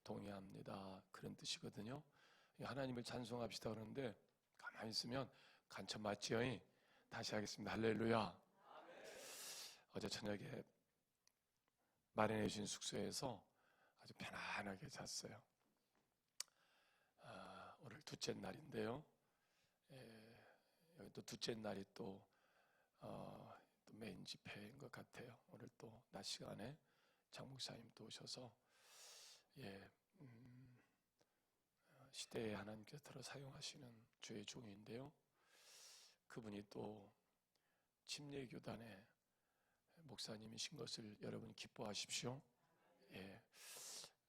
동의합니다. 그런 뜻이거든요. 하나님을 찬송합시다 그러는데 가만히 있으면 간첩 맞지요? 다시 하겠습니다. 할렐루야. 어제 저녁에 마련해 주신 숙소에서 아주 편안하게 잤어요. 오늘 둘째 날인데요. 여기 또 둘째 날이 또 메인 집회인 것 같아요. 오늘 또 낮 시간에 장 목사님 또 오셔서 시대에 하나님께서 사용하시는 주의 종인데요. 그분이 또 침례교단의 목사님이신 것을 여러분 기뻐하십시오.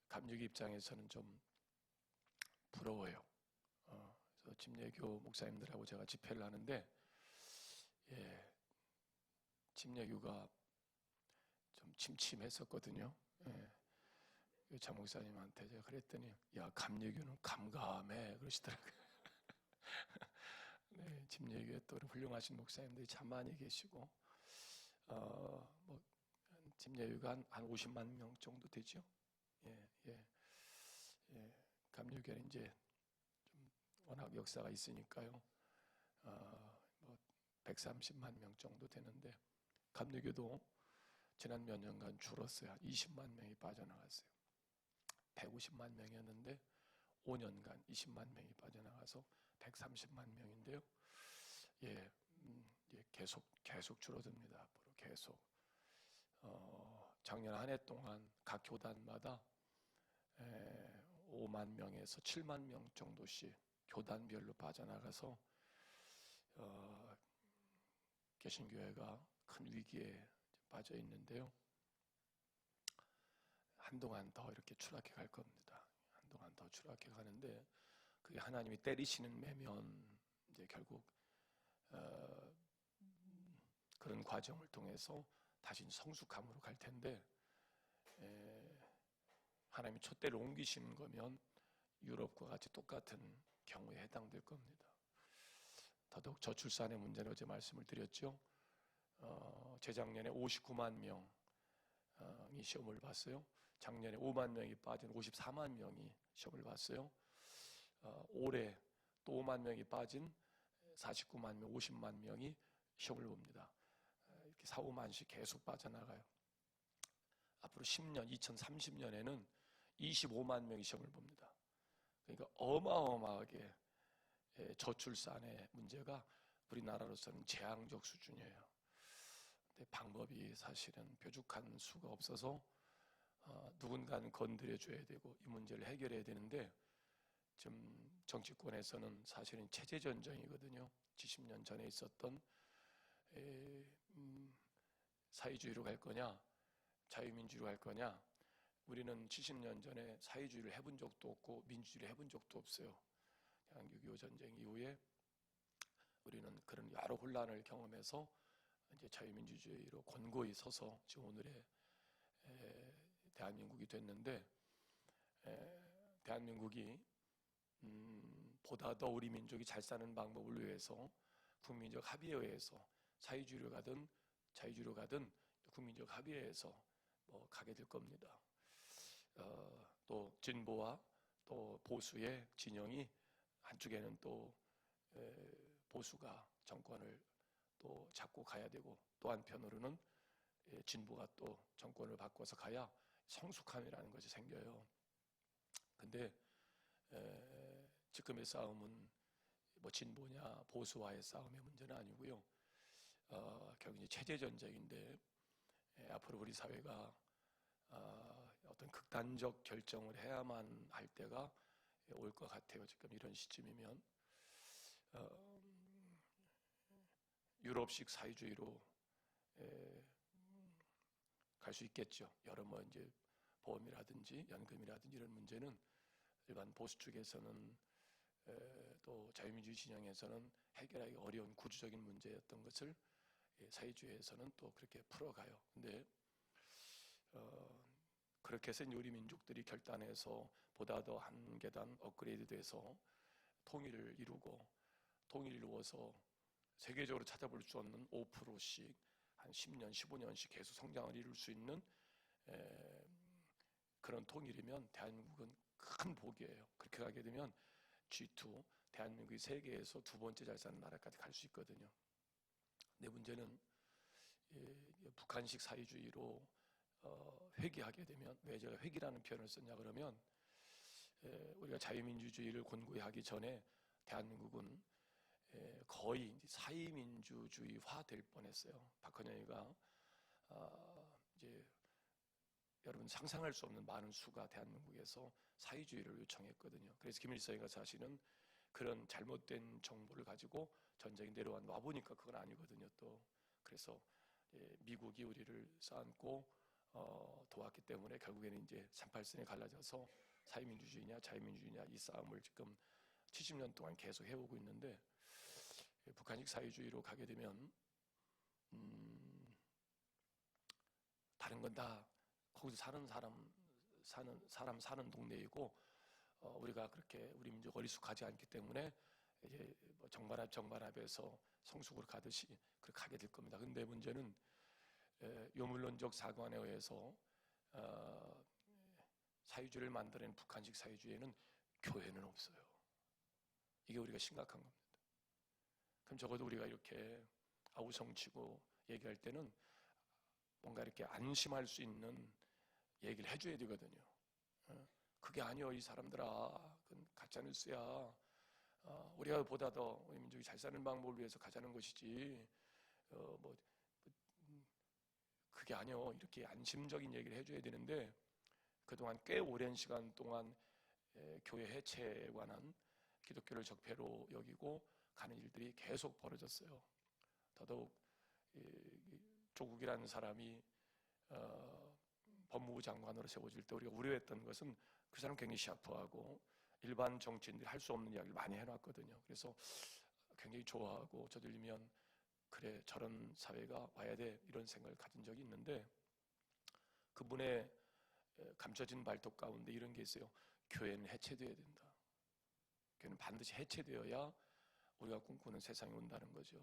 감리교 입장에서는 좀 부러워요. 그래서 침례교 목사님들하고 제가 집회를 하는데 침례교가 좀 침침했었거든요. 장 목사님한테 제가 그랬더니 야, 감리교는 감감해 그러시더라고요. 네, 침례교에 또 훌륭하신 목사님들이 참 많이 계시고 침례교가 한 50만 명 정도 되죠. 감리교는 이제 좀 워낙 역사가 있으니까요. 130만 명 정도 되는데 감리교도 지난 몇 년간 줄었어요. 한 20만 명이 빠져나갔어요. 150만 명이었는데 5년간 20만 명이 빠져나가서 130만 명인데요. 계속 줄어듭니다. 앞으로 계속. 작년 한 해 동안 각 교단마다 5만 명에서 7만 명 정도씩 교단별로 빠져나가서 개신교회가 큰 위기에 빠져 있는데요. 한동안 더 이렇게 추락해 갈 겁니다. 한동안 더 추락해 가는데 그게 하나님이 때리시는 매면 이제 결국 그런 과정을 통해서 다시 성숙함으로 갈 텐데 하나님이 촛대를 옮기시는 거면 유럽과 같이 똑같은 경우에 해당될 겁니다. 더더욱 저출산의 문제는 어제 말씀을 드렸죠. 재작년에 59만 명이 시험을 봤어요. 작년에 5만 명이 빠진 54만 명이 시험을 봤어요. 올해 또 5만 명이 빠진 49만 명, 50만 명이 시험을 봅니다. 이렇게 4, 5만씩 계속 빠져나가요. 앞으로 10년, 2030년에는 25만 명이 시험을 봅니다. 그러니까 어마어마하게 저출산의 문제가 우리나라로서는 재앙적 수준이에요. 근데 방법이 사실은 뾰족한 수가 없어서 누군가는 건드려줘야 되고 이 문제를 해결해야 되는데 지금 정치권에서는 사실은 체제전쟁이거든요. 70년 전에 있었던 사회주의로 갈 거냐 자유민주주의로 갈 거냐. 우리는 70년 전에 사회주의를 해본 적도 없고 민주주의를 해본 적도 없어요. 6.25 전쟁 이후에 우리는 그런 여러 혼란을 경험해서 이제 자유민주주의로 권고히 서서 지금 오늘의 대한민국이 됐는데 대한민국이 보다 더 우리 민족이 잘 사는 방법을 위해서 국민적 합의에 의해서 사회주의로 가든 자유주의로 가든 국민적 합의에 의해서 가게 될 겁니다. 또 진보와 또 보수의 진영이 한쪽에는 또 보수가 정권을 또 잡고 가야 되고 또 한편으로는 진보가 또 정권을 바꿔서 가야 성숙함이라는 것이 생겨요. 근데 지금의 싸움은 진보냐 보수와의 싸움의 문제는 아니고요. 결국 이제 체제 전쟁인데 앞으로 우리 사회가 어떤 극단적 결정을 해야만 할 때가 올 것 같아요. 지금 이런 시점이면 유럽식 사회주의로 갈 수 있겠죠. 여러 이제 보험이라든지 연금이라든지 이런 문제는 일반 보수 쪽에서는 또 자유민주주의 진영에서는 해결하기 어려운 구조적인 문제였던 것을 사회주의에서는 또 그렇게 풀어가요. 근데 그렇게 해서 우리 민족들이 결단해서 보다 더 한 계단 업그레이드돼서 통일을 이루고 통일을 이루어서 세계적으로 찾아볼 수 없는 5%씩 한 10년, 15년씩 계속 성장을 이룰 수 있는 그런 통일이면 대한민국은 큰 복이에요. 그렇게 가게 되면 G2, 대한민국이 세계에서 두 번째 잘 사는 나라까지 갈 수 있거든요. 근데 문제는 북한식 사회주의로 회귀하게 되면, 왜 제가 회귀라는 표현을 썼냐 그러면, 우리가 자유민주주의를 권고히 하기 전에 대한민국은 거의 사회민주주의화 될 뻔했어요. 박헌영이가 이제 여러분 상상할 수 없는 많은 수가 대한민국에서 사회주의를 요청했거든요. 그래서 김일성이가 사실은 그런 잘못된 정보를 가지고 전쟁이 와 보니까 그건 아니거든요. 또 그래서 미국이 우리를 쌓고 도왔기 때문에 결국에는 이제 38선에 갈라져서 사회민주주의냐 자유민주주의냐 이 싸움을 지금 70년 동안 계속 해오고 있는데, 북한식 사회주의로 가게 되면 다른 건 다 거기서 사는 동네이고, 우리가 그렇게 우리 민족 어리숙하지 않기 때문에 이제 뭐 정반합에서 성숙으로 가듯이 그렇게 가게 될 겁니다. 근데 문제는 요물론적 사관에 의해서 사회주의를 만들어낸 북한식 사회주의에는 교회는 없어요. 이게 우리가 심각한 겁니다. 그럼 적어도 우리가 이렇게 아우성치고 얘기할 때는 뭔가 이렇게 안심할 수 있는 얘기를 해줘야 되거든요. 그게 아니요, 이 사람들아, 그건 가짜뉴스야. 우리가 보다 더 우리 민족이 잘 사는 방법을 위해서 가자는 것이지, 그게 아니요, 이렇게 안심적인 얘기를 해줘야 되는데, 그동안 꽤 오랜 시간 동안 교회 해체에 관한 기독교를 적폐로 여기고 가는 일들이 계속 벌어졌어요. 더더욱 조국이라는 사람이 법무부 장관으로 세워질 때 우리가 우려했던 것은 그 사람 굉장히 샤프하고 일반 정치인들이 할 수 없는 이야기를 많이 해놨거든요. 그래서 굉장히 좋아하고 저들이면 그래, 저런 사회가 와야 돼, 이런 생각을 가진 적이 있는데, 그분의 감춰진 발톱 가운데 이런 게 있어요. 교회는 해체되어야 된다. 교회는 반드시 해체되어야 우리가 꿈꾸는 세상이 온다는 거죠.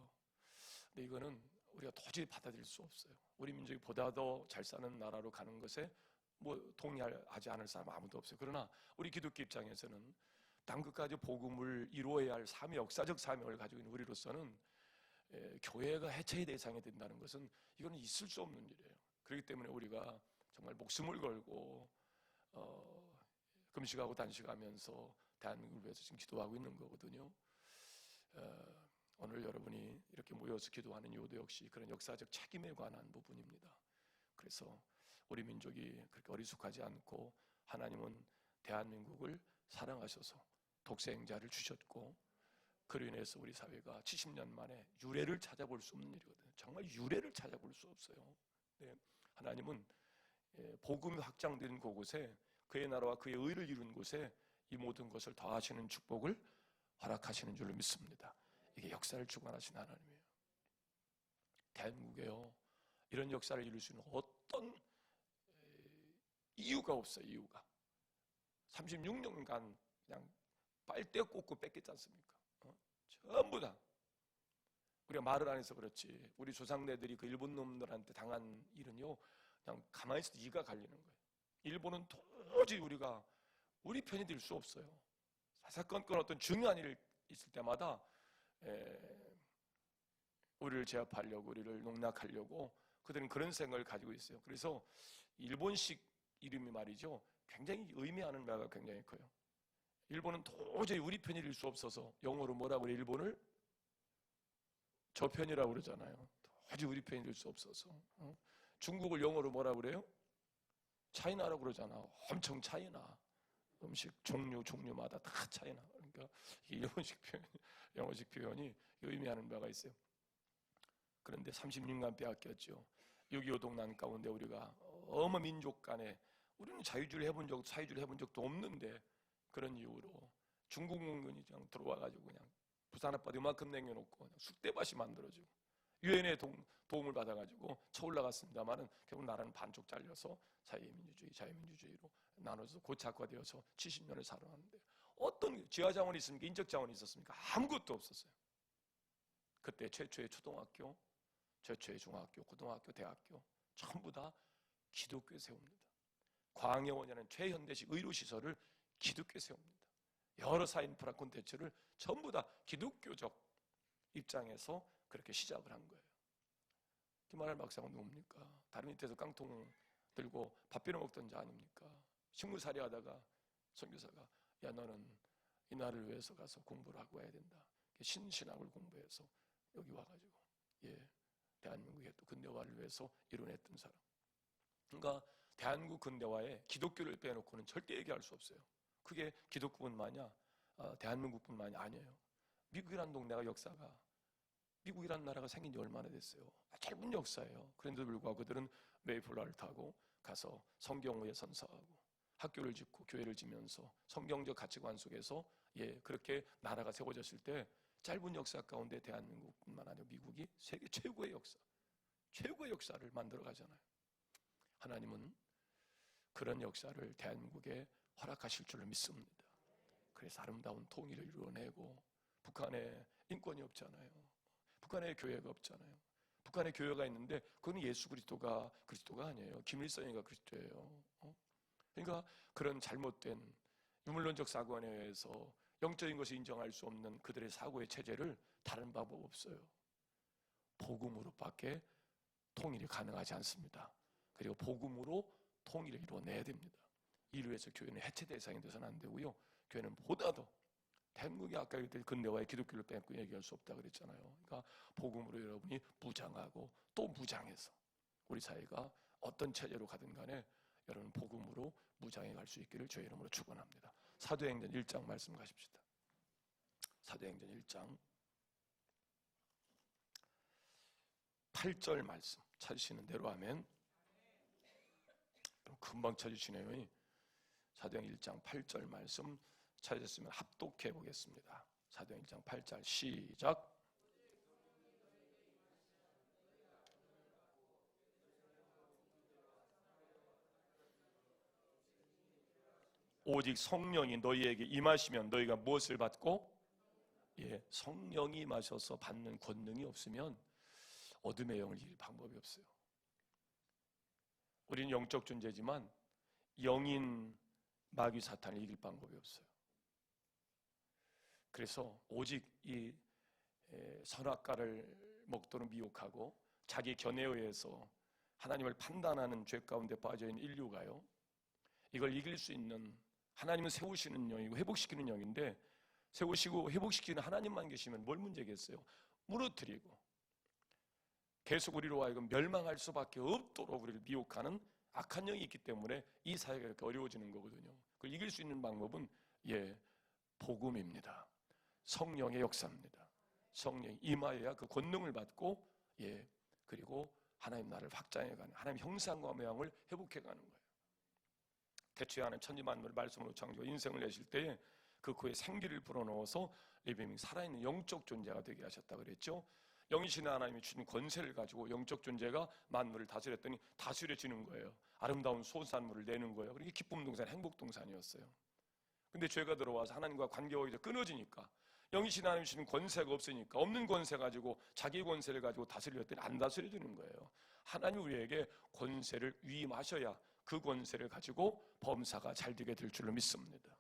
근데 이거는 우리가 도저히 받아들일 수 없어요. 우리 민족이 보다 더 잘 사는 나라로 가는 것에 뭐 동의하지 않을 사람 아무도 없어요. 그러나 우리 기독교 입장에서는 땅끝까지 복음을 이루어야 할 역사적 사명을 가지고 있는 우리로서는 교회가 해체의 대상이 된다는 것은 이거는 있을 수 없는 일이에요. 그렇기 때문에 우리가 정말 목숨을 걸고 금식하고 단식하면서 대한민국을 위해서 지금 기도하고 있는 거거든요. 오늘 여러분이 이렇게 모여서 기도하는 이유도 역시 그런 역사적 책임에 관한 부분입니다. 그래서 우리 민족이 그렇게 어리숙하지 않고, 하나님은 대한민국을 사랑하셔서 독생자를 주셨고, 그로 인해서 우리 사회가 70년 만에 유례를 찾아볼 수 없는 일이거든요. 정말 유례를 찾아볼 수 없어요. 네. 하나님은 복음이 확장된 그곳에, 그의 나라와 그의 의를 이룬 곳에 이 모든 것을 더하시는 축복을 허락하시는 줄로 믿습니다. 이게 역사를 주관하신 하나님이에요. 대한민국에요, 이런 역사를 이룰 수 있는 어떤 이유가 없어요. 이유가 36년간 그냥 빨대 꽂고 뺏겼지 않습니까? 전부 다. 우리가 말을 안 해서 그렇지, 우리 조상네들이 그 일본 놈들한테 당한 일은요, 그냥 가만히 있어도 이가 갈리는 거예요. 일본은 도저히 우리 편이 될 수 없어요. 사사건건 어떤 중요한 일 있을 때마다 우리를 제압하려고, 우리를 농락하려고 그들은 그런 생각을 가지고 있어요. 그래서 일본식 이름이 말이죠, 굉장히 의미하는 바가 굉장히 커요. 일본은 도저히 우리 편이 될 수 없어서 영어로 뭐라고 그래요? 일본을 저 편이라고 그러잖아요. 도저히 우리 편이 될 수 없어서. 중국을 영어로 뭐라고 그래요? 차이나라고 그러잖아. 엄청 차이나. 음식 종류마다 다 차이나. 그러니까 일본식 표현, 영어식 표현이 의미하는 바가 있어요. 그런데 36년 빼앗겼죠. 6.25 동란 가운데 우리가 어머 민족 간에 우리는 사회주의를 해본 적도 없는데, 그런 이유로 중국 문군이 그냥 들어와가지고 그냥 부산 앞바다 이만큼 남겨놓고 그냥 쑥대밭이 만들어지고, 유엔의 도움을 받아가지고 쳐올라갔습니다만은 결국 나라는 반쪽 잘려서 자유민주주의로 나눠서 고착화되어서 70년을 살아왔는데, 어떤 지하자원이 있습니까? 인적자원이 있었습니까? 아무것도 없었어요. 그때 최초의 초등학교, 최초의 중학교, 고등학교, 대학교 전부 다 기독교에 세웁니다. 광해원이라는 최현대식 의료시설을 기독교에 세웁니다. 여러 사인프라 콘텐츠를 전부 다 기독교적 입장에서 그렇게 시작을 한 거예요. 김하늘 박사가 누굽니까? 다른 밑에서 깡통 들고 밥 비벼 먹던 자 아닙니까? 식물살이 하다가 선교사가 야 너는 이 나라를 위해서 가서 공부를 하고 와야 된다. 신신학을 공부해서 여기 와가지고 대한민국의 또 근대화를 위해서 이뤄냈던 사람. 그러니까 대한민국 근대화에 기독교를 빼놓고는 절대 얘기할 수 없어요. 그게 기독교뿐만이야 대한민국뿐만이 아니에요. 미국이란 동네가 역사가 미국이란 나라가 생긴 지 얼마나 됐어요? 짧은 역사예요. 그런데도 불구하고 그들은 메이플라를 타고 가서 성경 위에 선서하고 학교를 짓고 교회를 지면서 성경적 가치관 속에서 그렇게 나라가 세워졌을 때 짧은 역사 가운데 대한민국뿐만 아니라 미국이 세계 최고의 역사를 만들어 가잖아요. 하나님은 그런 역사를 대한민국에 허락하실 줄로 믿습니다. 그래서 아름다운 통일을 이루어내고 북한에 인권이 없잖아요. 북한에 교회가 없잖아요. 북한에 교회가 있는데 그건 예수 그리스도가 아니에요. 김일성이가 그리스도예요. 그러니까 그런 잘못된 유물론적 사고에 의해서 영적인 것을 인정할 수 없는 그들의 사고의 체제를 다른 방법 없어요. 복음으로밖에 통일이 가능하지 않습니다. 그리고 복음으로 통일을 이루어내야 됩니다. 이를 위해서 교회는 해체 대상이 돼서는 안 되고요. 교회는 보다도 대한민국이 아까 그랬듯이 근대화의 기독교를 빼놓고 얘기할 수 없다 그랬잖아요. 그러니까 복음으로 여러분이 무장하고 또 무장해서 우리 사회가 어떤 체제로 가든 간에 여러분 복음으로 무장해 갈 수 있기를 주의 이름으로 축원합니다. 사도행전 1장 말씀 가십시다. 사도행전 1장 8절 말씀 찾으시는 대로 하면 금방 찾으시네요. 사도행 1장 8절 말씀 찾으셨으면 합독해 보겠습니다. 사도행 1장 8절 시작. 오직 성령이 너희에게 임하시면 너희가 무엇을 받고? 성령이 임하셔서 받는 권능이 없으면 어둠의 영을 이길 방법이 없어요. 우리는 영적 존재지만 영인 마귀 사탄을 이길 방법이 없어요. 그래서 오직 이 선악과를 먹도록 미혹하고 자기 견해에 의해서 하나님을 판단하는 죄 가운데 빠져있는 인류가요, 이걸 이길 수 있는 하나님은 세우시는 영이고 회복시키는 영인데 세우시고 회복시키는 하나님만 계시면 뭘 문제겠어요? 무너뜨리고 계속 우리로 하여금 멸망할 수밖에 없도록 우리를 미혹하는 악한 영이 있기 때문에 이 사회가 이렇게 어려워지는 거거든요. 그걸 이길 수 있는 방법은 복음입니다. 성령의 역사입니다. 성령이 임하여야 그 권능을 받고 그리고 하나님 나라를 확장해가는 하나님 형상과 모양을 회복해가는 거예요. 대초에 하나님 천지만물을 말씀으로 창조하고 인생을 내실 때에 그 그의 생기를 불어넣어서 리빙 살아있는 영적 존재가 되게 하셨다 그랬죠. 영이신 하나님이 주신 권세를 가지고 영적 존재가 만물을 다스렸더니 다스려지는 거예요. 아름다운 소산물을 내는 거예요. 그게 기쁨 동산, 행복 동산이었어요. 근데 죄가 들어와서 하나님과 관계가 이제 끊어지니까 영이신 하나님이 주신 권세가 없으니까 없는 권세 가지고 자기 권세를 가지고 다스리렸더니 안 다스려지는 거예요. 하나님 우리에게 권세를 위임하셔야 그 권세를 가지고 범사가 잘 되게 될 줄로 믿습니다.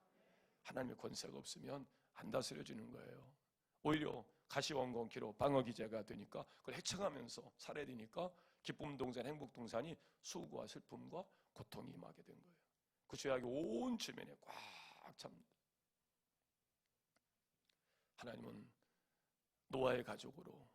하나님의 권세가 없으면 안 다스려지는 거예요. 오히려 가시원건키로 방어기제가 되니까 그걸 헤쳐가면서 살아야 되니까 기쁨 동산, 행복 동산이 수고와 슬픔과 고통이 임하게 된 거예요. 그 죄악이 온 주변에 꽉 찹니다. 하나님은 노아의 가족으로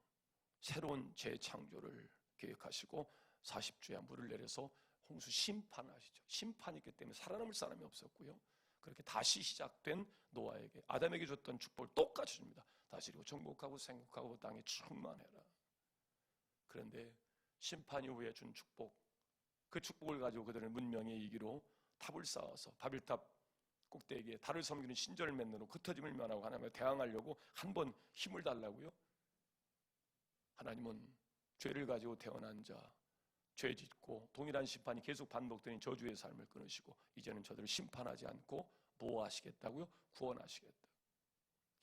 새로운 재창조를 계획하시고 40주야 물을 내려서 홍수 심판하시죠. 심판이 있기 때문에 살아남을 사람이 없었고요. 그렇게 다시 시작된 노아에게 아담에게 줬던 축복을 똑같이 줍니다. 다스리고 정복하고 생국하고 땅에 충만해라. 그런데 심판 이후에 준 축복, 그 축복을 가지고 그들은 문명의 이기로 탑을 쌓아서 바빌탑 꼭대기에 달을 섬기는 신전을 맺는 후 흩어짐을 면하고 하나님과 대항하려고 한 번 힘을 달라고요. 하나님은 죄를 가지고 태어난 자, 죄 짓고 동일한 심판이 계속 반복되는 저주의 삶을 끊으시고 이제는 저들을 심판하지 않고 보호하시겠다고요? 구원하시겠다.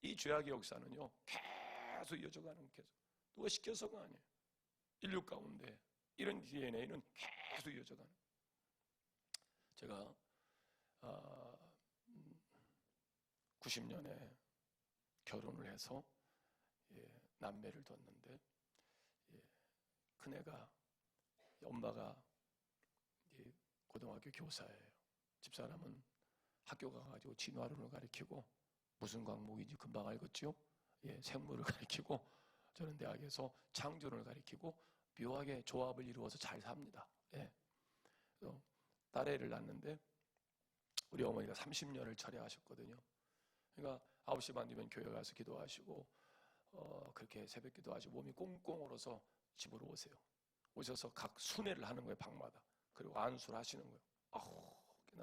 이 죄악의 역사는요 계속 이어져가는, 계속 누가 시켜서가 아니에요. 인류 가운데 이런 DNA는 계속 이어져가는. 제가 90년에 결혼을 해서 남매를 뒀는데, 큰애가, 엄마가 고등학교 교사예요. 집사람은 학교 가가지고 진화론을 가르치고, 무슨 과목인지 금방 알겠죠? 생물을 가르치고, 저는 대학에서 창조론을 가르치고 묘하게 조합을 이루어서 잘 삽니다. 그래서 딸애를 낳았는데 우리 어머니가 30년을 철회하셨거든요. 그러니까 9시 반 되면 교회 가서 기도하시고 그렇게 새벽 기도하시고 몸이 꽁꽁 얼어서 집으로 오세요. 오셔서 각 순회를 하는 거예요, 방마다. 그리고 안수를 하시는 거예요.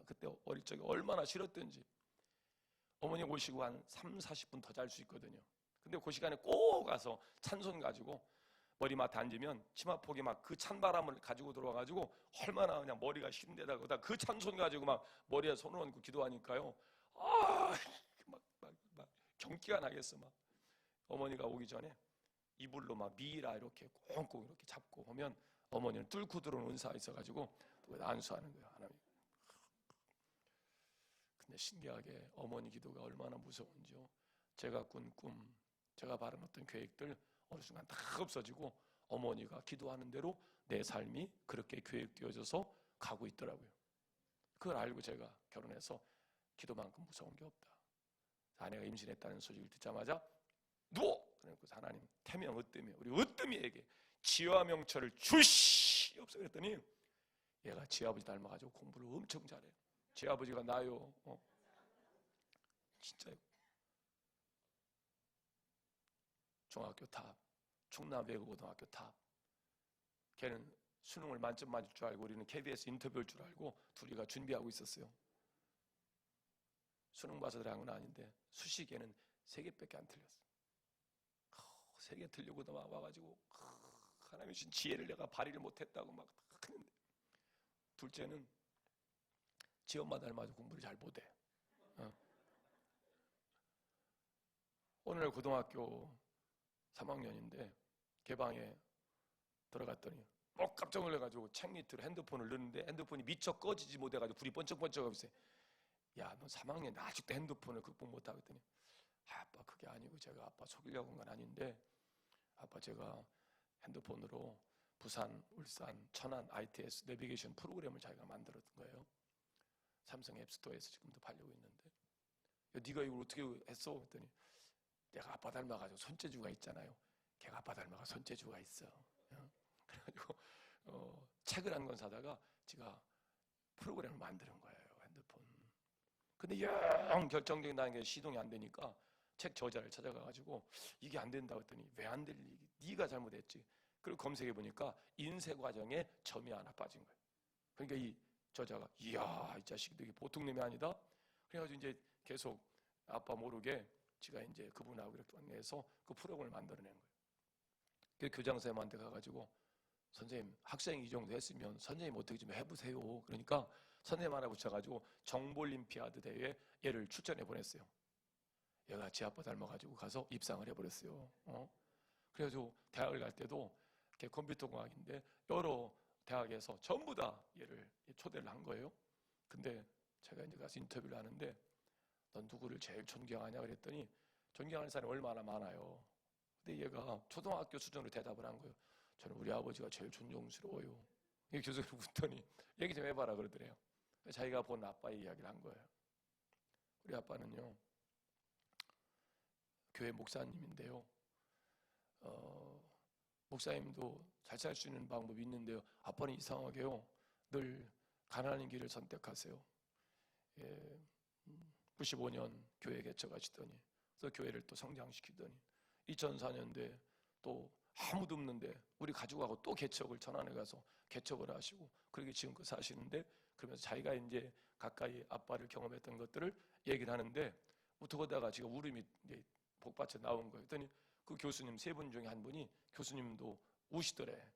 그때 어릴 적에 얼마나 싫었던지. 어머니 오시고 한 3, 40분 더 잘 수 있거든요. 근데 그 시간에 꼭 가서 찬손 가지고 머리맡에 앉으면 치마폭이 막 그 찬바람을 가지고 들어와가지고 얼마나 그냥 머리가 싫은데다가 그 찬손 가지고 막 머리에 손을 얹고 기도하니까요. 막 경기가 나겠어. 막 어머니가 오기 전에 이불로 막 미라 이렇게 꽁꽁 이렇게 잡고 오면 어머니는 뚫고 들어오는 은사가 있어가지고 안수하는 거예요, 하나님. 근데 신기하게 어머니 기도가 얼마나 무서운지요. 제가 꾼 꿈, 제가 바란 어떤 계획들 어느 순간 다 없어지고 어머니가 기도하는 대로 내 삶이 그렇게 계획되어져서 가고 있더라고요. 그걸 알고 제가 결혼해서 기도만큼 무서운 게 없다. 아내가 임신했다는 소식을 듣자마자 누워! 그래서 하나님 태명 으뜸이 우리 으뜸이에게 지와 명철을 주시옵소서 그랬더니 얘가 지 아버지 닮아가지고 공부를 엄청 잘해요. 지 아버지가 나요. 진짜요. 중학교 탑, 충남 외국고등학교 탑. 걔는 수능을 만점 맞을 줄 알고 우리는 KBS 인터뷰할 줄 알고 둘이가 준비하고 있었어요. 수능 봐서 들어간 건 아닌데 수시계는 3개밖에 안 틀렸어. 3개 틀리고 와가지고 하나님이 주신 지혜를 내가 발휘를 못했다고 막 하는데, 둘째는 지 엄마 닮아서 공부를 잘 못해. 오늘 고등학교 3학년인데 개방에 들어갔더니 깜짝 놀라가지고 책 밑으로 핸드폰을 넣는데 핸드폰이 미처 꺼지지 못해가지고 불이 번쩍번쩍하고 있어요. 야, 너 3학년 아직도 핸드폰을 극복 못하고 있더니 아빠 그게 아니고 제가 아빠 속이려고 한 건 아닌데 아빠 제가 핸드폰으로 부산, 울산, 천안 ITS 내비게이션 프로그램을 자기가 만들었던 거예요. 삼성 앱스토어에서 지금도 팔리고 있는데 야, 네가 이걸 어떻게 했어? 그랬더니 내가 아빠 닮아가지고 손재주가 있잖아요. 걔가 아빠 닮아가 손재주가 있어. 그래가지고 책을 한 권 사다가 제가 프로그램을 만드는 거예요, 핸드폰. 근데 영 결정적인 단계에 시동이 안 되니까 책 저자를 찾아가가지고 이게 안 된다고 했더니 왜 안 되니? 네가 잘못했지. 그리고 검색해 보니까 인쇄 과정에 점이 하나 빠진 거예요. 그러니까 이 저자가 이야 이 자식이 되게 보통 놈이 아니다. 그래가지고 이제 계속 아빠 모르게 제가 이제 그분하고 이렇게 만나서 그 프로그램을 만들어낸 거예요. 그 교장 선생님한테 가가지고 선생님 학생이 이 정도 했으면 선생님 어떻게 좀 해보세요. 그러니까 선생님 하나 붙여가지고 정보올림피아드 대회에 얘를 출전해 보냈어요. 얘가 지 아빠 닮아가지고 가서 입상을 해버렸어요. 그래가지고 대학을 갈 때도 이렇게 컴퓨터공학인데 여러 대학에서 전부 다 얘를 초대를 한 거예요. 근데 제가 이제 가서 인터뷰를 하는데 넌 누구를 제일 존경하냐 그랬더니 존경하는 사람이 얼마나 많아요. 근데 얘가 초등학교 수준으로 대답을 한 거예요. 저는 우리 아버지가 제일 존경스러워요. 교수님 웃더니 얘기 좀 해봐라 그러더래요. 자기가 본 아빠의 이야기를 한 거예요. 우리 아빠는요 교회 목사님인데요. 목사님도 잘 살 수 있는 방법이 있는데요. 아빠는 이상하게요 늘 가난한 길을 선택하세요. 95년 교회 개척하시더니 그래서 교회를 또 성장시키더니 2004년도에 또 아무도 없는데 우리 가족하고 또 개척을 천안에 가서 개척을 하시고 그렇게 지금껏 사시는데 그러면서 자기가 이제 가까이 아빠를 경험했던 것들을 얘기를 하는데 어떻게 하다가 지금 울음이 이제 복받쳐 나온 거예요. 그랬더니 그 교수님 3분 중에 한 분이 교수님도 우시더래.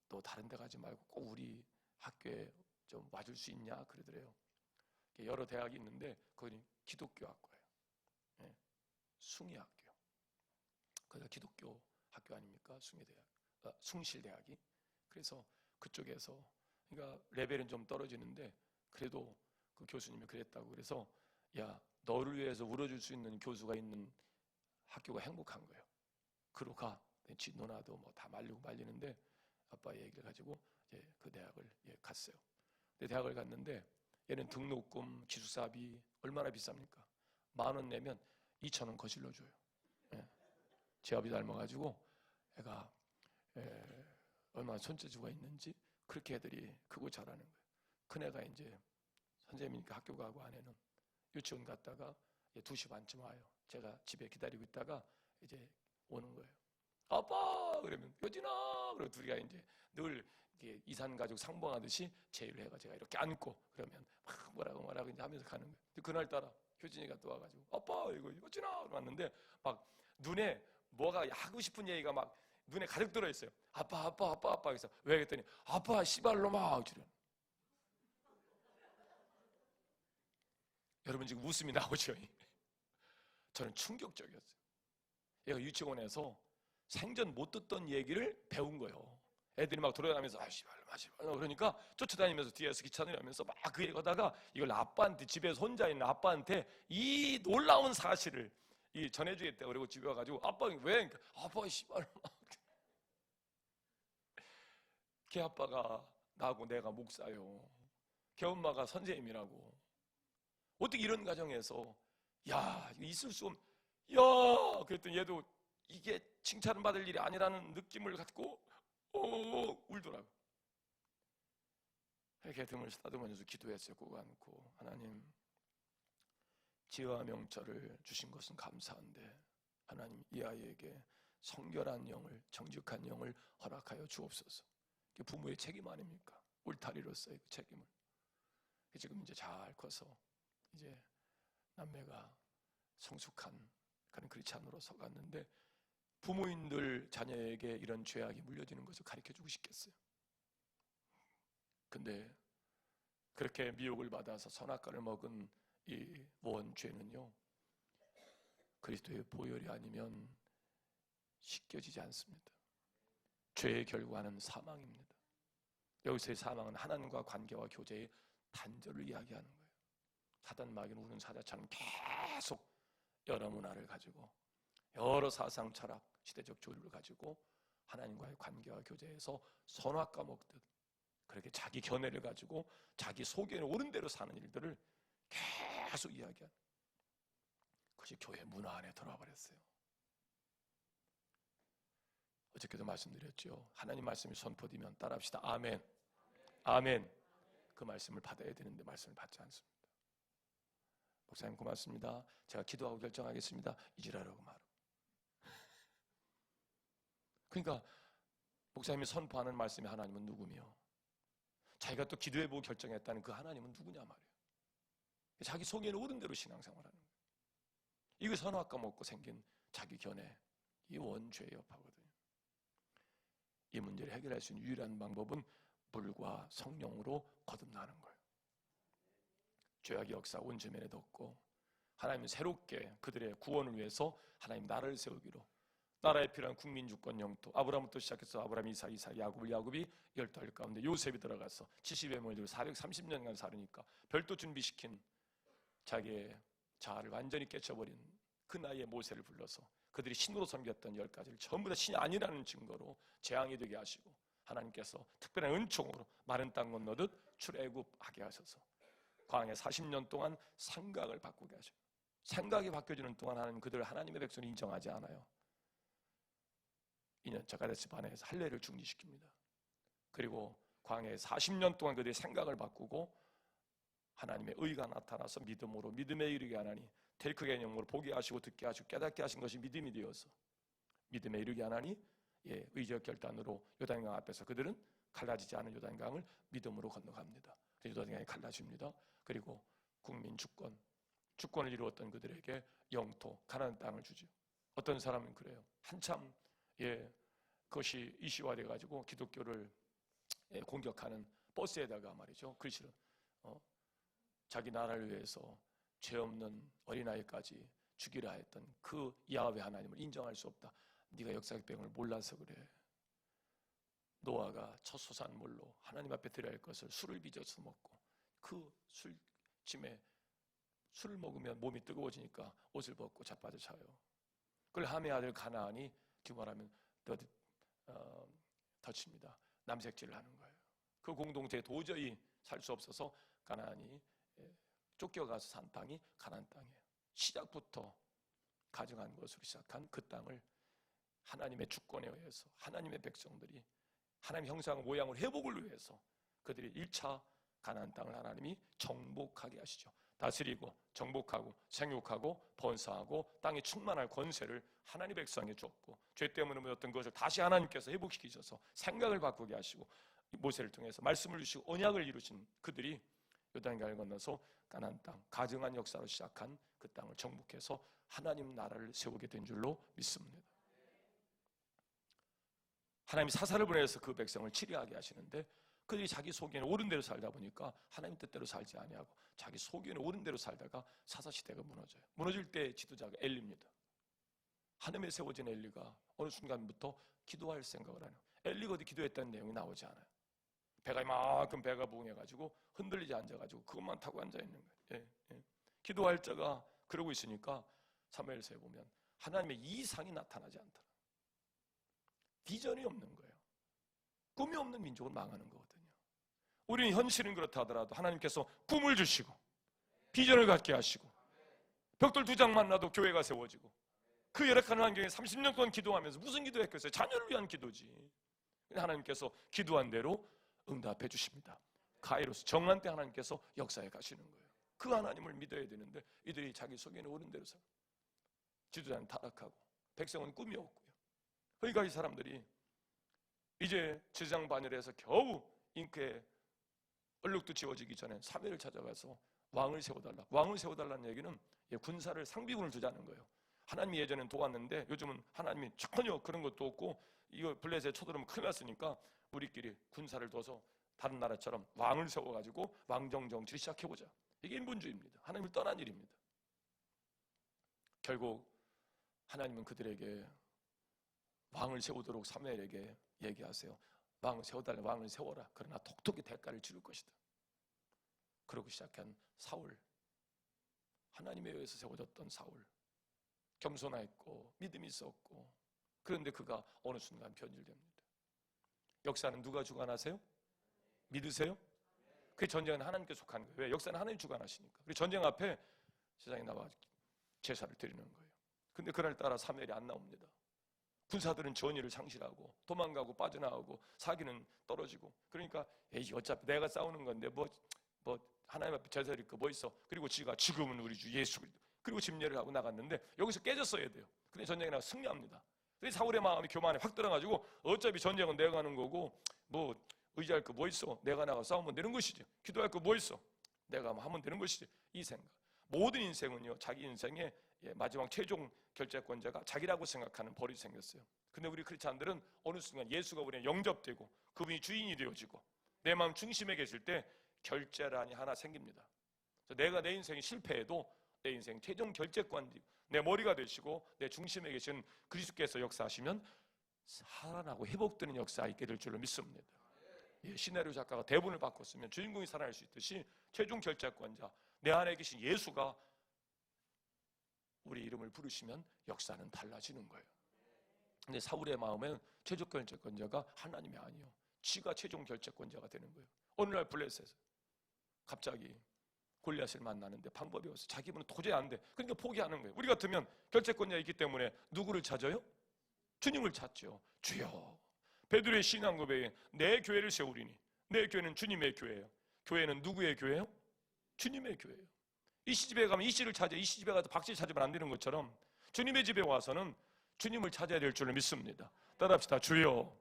또 다른 데 가지 말고 꼭 우리 학교에 좀 와줄 수 있냐 그러더래요. 여러 대학이 있는데 거기는 기독교 학과예요. 숭의학교. 거기가 기독교 학교 아닙니까? 숭실대학이. 그래서 그쪽에서 그러니까 레벨은 좀 떨어지는데 그래도 그 교수님이 그랬다고. 그래서 야, 너를 위해서 울어줄 수 있는 교수가 있는 학교가 행복한 거예요. 그로 가. 너나도 뭐 다 말리고 말리는데 아빠 얘기를 가지고 이제 그 대학을 갔어요. 근데 대학을 갔는데 얘는 등록금, 기숙사비 얼마나 비쌉니까? 10,000원 내면 2,000원 거실러 줘요. 예. 제 아비 닮아가지고 애가 얼마나 손재주가 있는지 그렇게 애들이 크고 자라는 거예요. 큰애가 이제 선생님이니까 학교 가고 아내는 유치원 갔다가 2시 반쯤 와요. 제가 집에 기다리고 있다가 이제 오는 거예요. 아빠! 그러면 효진아! 그리고 둘이가 이제 늘 이렇게 이산가족 상봉하듯이 제의를 해가 제가 이렇게 안고 그러면 막 뭐라고 이제 하면서 가는 거예요. 그날따라 효진이가 또 와가지고 아빠! 이거 효진아! 왔는데 막 눈에 뭐가 하고 싶은 얘기가 막 눈에 가득 들어있어요. 아빠 그래서 왜 그랬더니 아빠 씨발로마! 여러분 지금 웃음이 나오죠? 저는 충격적이었어요. 얘가 유치원에서 생전 못 듣던 얘기를 배운 거예요. 애들이 막 돌아다니면서 씨발로마 그러니까 쫓아다니면서 뒤에서 기차 내리면서 막 그 얘기하다가 이걸 아빠한테, 집에서 혼자 있는 아빠한테 이 놀라운 사실을 전해주겠다 그리고 집에 와가지고 아빠 왜? 아빠 씨발로마. 걔 아빠가 나하고 내가 목사요. 걔 엄마가 선생님이라고. 어떻게 이런 가정에서 야 이거 있을 수 없. 야 그랬더니 얘도 이게 칭찬을 받을 일이 아니라는 느낌을 갖고 울더라고. 이렇게 등을 쓰다듬으면서 기도했어요. 꼭 안고 하나님 지혜와 명철을 주신 것은 감사한데 하나님 이 아이에게 성결한 영을, 정직한 영을 허락하여 주옵소서. 이게 부모의 책임 아닙니까? 울타리로서의 그 책임을. 지금 이제 잘 커서 이제 남매가 성숙한 그런 크리스찬으로 서갔는데 부모인들 자녀에게 이런 죄악이 물려지는 것을 가르쳐주고 싶겠어요. 근데 그렇게 미혹을 받아서 선악과를 먹은 이 원죄는요 그리스도의 보혈이 아니면 씻겨지지 않습니다. 죄의 결과는 사망입니다. 여기서의 사망은 하나님과 관계와 교제의 단절을 이야기하는 거예요. 사단 마귀는 우는 사자처럼 계속 여러 문화를 가지고 여러 사상 철학, 시대적 조류를 가지고 하나님과의 관계와 교제에서 선악과 먹듯 그렇게 자기 견해를 가지고 자기 속에 오른 대로 사는 일들을 계속 이야기하는 그것이 교회 문화 안에 들어와 버렸어요. 어저께도 말씀드렸죠. 하나님 말씀이 선포되면 따라합시다. 아멘. 아멘. 그 말씀을 받아야 되는데 말씀을 받지 않습니다. 목사님 고맙습니다. 제가 기도하고 결정하겠습니다. 잊으라고 말하고. 그러니까 목사님이 선포하는 말씀이 하나님은 누구며 자기가 또 기도해보고 결정했다는 그 하나님은 누구냐 말이에요. 자기 속에는 옳은 대로 신앙생활하는 거예요. 이거 선악과 먹고 생긴 자기 견해, 이 원죄의 여파거든요. 이 문제를 해결할 수 있는 유일한 방법은 물과 성령으로 거듭나는 거예요. 죄악의 역사 온 지면에 덮고 하나님은 새롭게 그들의 구원을 위해서 하나님 나라를 세우기로 나라에 필요한 국민 주권 영토 아브라함부터 시작해서 아브라함, 이삭, 야곱이 12알 가운데 요셉이 들어가서 70의 몸을 들고 430년간 살으니까 별도 준비시킨 자기의 자아를 완전히 깨쳐버린 그 나이에 모세를 불러서 그들이 신으로 섬겼던 10가지를 전부 다 신이 아니라는 증거로 재앙이 되게 하시고 하나님께서 특별한 은총으로 마른 땅 건너듯 출애굽하게 하셔서 광야 40년 동안 생각을 바꾸게 하셔요. 생각이 바뀌어지는 동안 하나님 그들을 하나님의 백성을 인정하지 않아요. 2년차 가데스 바네에서 할례를 중지시킵니다. 그리고 광야에 40년 동안 그들의 생각을 바꾸고 하나님의 의가 나타나서 믿음으로 믿음에 이르게 하나니 델크 개념으로 보게 하시고 듣게 하시고 깨닫게 하신 것이 믿음이 되어서 믿음에 이르게 하나니 의적 결단으로 요단강 앞에서 그들은 갈라지지 않은 요단강을 믿음으로 건너갑니다. 요단강이 갈라집니다. 그리고 국민 주권을 이루었던 그들에게 영토 가나안 땅을 주죠. 어떤 사람은 그래요. 한참 그것이 이슈화돼 가지고 기독교를 공격하는 버스에다가 말이죠. 글씨를 자기 나라를 위해서 죄 없는 어린아이까지 죽이라 했던 그 야훼 하나님을 인정할 수 없다. 네가 역사적 배경을 몰라서 그래. 노아가 첫 소산물로 하나님 앞에 드려야 할 것을 술을 빚어서 먹고, 그 술찜에 술을 먹으면 몸이 뜨거워지니까 옷을 벗고 자빠져 자요. 그걸 함의 아들 가나안이 말하면 덫입니다. 남색질을 하는 거예요. 그 공동체에 도저히 살 수 없어서 가나안이 쫓겨가서 산 땅이 가나안 땅이에요. 시작부터 가정한 것으로 시작한 그 땅을 하나님의 주권에 의해서 하나님의 백성들이 하나님의 형상 모양을 회복을 위해서 그들이 1차 가나안 땅을 하나님이 정복하게 하시죠. 다스리고 정복하고 생육하고 번성하고 땅에 충만할 권세를 하나님 백성에게 줬고, 죄 때문에 모였던 것을 다시 하나님께서 회복시키셔서 생각을 바꾸게 하시고 모세를 통해서 말씀을 주시고 언약을 이루신 그들이 요단강을 건너서 가나안 땅, 가증한 역사로 시작한 그 땅을 정복해서 하나님 나라를 세우게 된 줄로 믿습니다. 하나님이 사사를 보내서 그 백성을 치리하게 하시는데, 그들이 자기 속에는 옳은 대로 살다 보니까 하나님 뜻대로 살지 아니하고 자기 속에는 옳은 대로 살다가 사사시대가 무너져요. 무너질 때 지도자가 엘리입니다. 하나님에 세워진 엘리가 어느 순간부터 기도할 생각을 하는, 엘리가 어디 기도했다는 내용이 나오지 않아요. 배가 이만큼 배가 부응해가지고 흔들리지 앉아가지고 그것만 타고 앉아있는 거예요. 기도할 자가 그러고 있으니까 사무엘서에 보면 하나님의 이상이 나타나지 않더라. 비전이 없는 거예요. 꿈이 없는 민족은 망하는 거거든요. 우리는 현실은 그렇다 하더라도 하나님께서 꿈을 주시고 비전을 갖게 하시고 벽돌 2장 만나도 교회가 세워지고, 그 열악한 환경에 30년 동안 기도하면서 무슨 기도했겠어요? 자녀를 위한 기도지. 하나님께서 기도한 대로 응답해 주십니다. 가이로스 정한 때 하나님께서 역사에 가시는 거예요. 그 하나님을 믿어야 되는데 이들이 자기 속에는 옳은 대로 살아. 지도자는 타락하고 백성은 꿈이 없고요. 그러니까 이 사람들이 이제 제사장 반열에서 겨우 잉크에 얼룩도 지워지기 전에 사무엘을 찾아가서 왕을 세워달라. 왕을 세워달라는 얘기는 군사를 상비군을 두자는 거예요. 하나님이 예전엔 도왔는데 요즘은 하나님이 전혀 그런 것도 없고 이거 블레셋에 쳐들어오면 큰일 났으니까 우리끼리 군사를 둬서 다른 나라처럼 왕을 세워가지고 왕정 정치를 시작해보자. 이게 인본주의입니다. 하나님을 떠난 일입니다. 결국 하나님은 그들에게 왕을 세우도록 사무엘에게 얘기하세요. 왕을 세워달라. 왕을 세워라. 그러나 톡톡히 대가를 치를 것이다. 그러고 시작한 사울, 하나님에 의해서 세워졌던 사울, 겸손했고 믿음이 있었고, 그런데 그가 어느 순간 변질됩니다. 역사는 누가 주관하세요? 믿으세요? 그 전쟁은 하나님께 속한 거예요. 왜? 역사는 하나님 주관하시니까. 그리고 전쟁 앞에 세상에 나와 제사를 드리는 거예요. 근데 그날따라 사무엘이 안 나옵니다. 군사들은 전의를 상실하고 도망가고 빠져나오고 사기는 떨어지고, 그러니까 에이 어차피 내가 싸우는 건데 뭐 하나님 앞에 제사 드릴 거 뭐 있어. 그리고 지가 지금은 우리 주 예수 그리스도, 그리고 집례를 하고 나갔는데 여기서 깨졌어야 돼요. 근데 전쟁에 나가 승리합니다. 그래서 사울의 마음이 교만에 확 들어가지고 어차피 전쟁은 내가 하는 거고 뭐 의지할 거 뭐 있어. 내가 나가 싸우면 되는 것이지. 기도할 거 뭐 있어. 내가 하면 되는 것이지. 이 생각. 모든 인생은요, 자기 인생의 마지막 최종 결재권자가 자기라고 생각하는 버릇이 생겼어요. 근데 우리 크리스찬들은 어느 순간 예수가 우리에 영접되고 그분이 주인이 되어지고 내 마음 중심에 계실 때 결재란이 하나 생깁니다. 그래서 내가 내 인생이 실패해도 내 인생 최종 결재권, 내 머리가 되시고 내 중심에 계신 그리스도께서 역사하시면 살아나고 회복되는 역사가 있게 될 줄로 믿습니다. 시나리오 작가가 대본을 바꿨으면 주인공이 살아날 수 있듯이 최종 결재권자 내 안에 계신 예수가 우리 이름을 부르시면 역사는 달라지는 거예요. 근데 사울의 마음에는 최종 결재권자가 하나님이 아니요, 지가 최종 결재권자가 되는 거예요. 어느 날 블레셋에서 갑자기 골리앗을 만나는데 방법이 없어. 자기 분은 도저히 안 돼. 그러니까 포기하는 거예요. 우리 같으면 결재권자가 있기 때문에 누구를 찾아요? 주님을 찾죠. 주여, 베드로의 신앙 고백에 내 교회를 세우리니, 내 교회는 주님의 교회예요. 교회는 누구의 교회예요? 주님의 교회예요. 이 시집에 가면 이 씨를 찾아, 이 시집에 가서 박씨 찾으면 안 되는 것처럼 주님의 집에 와서는 주님을 찾아야 될 줄로 믿습니다. 따라합시다. 주여.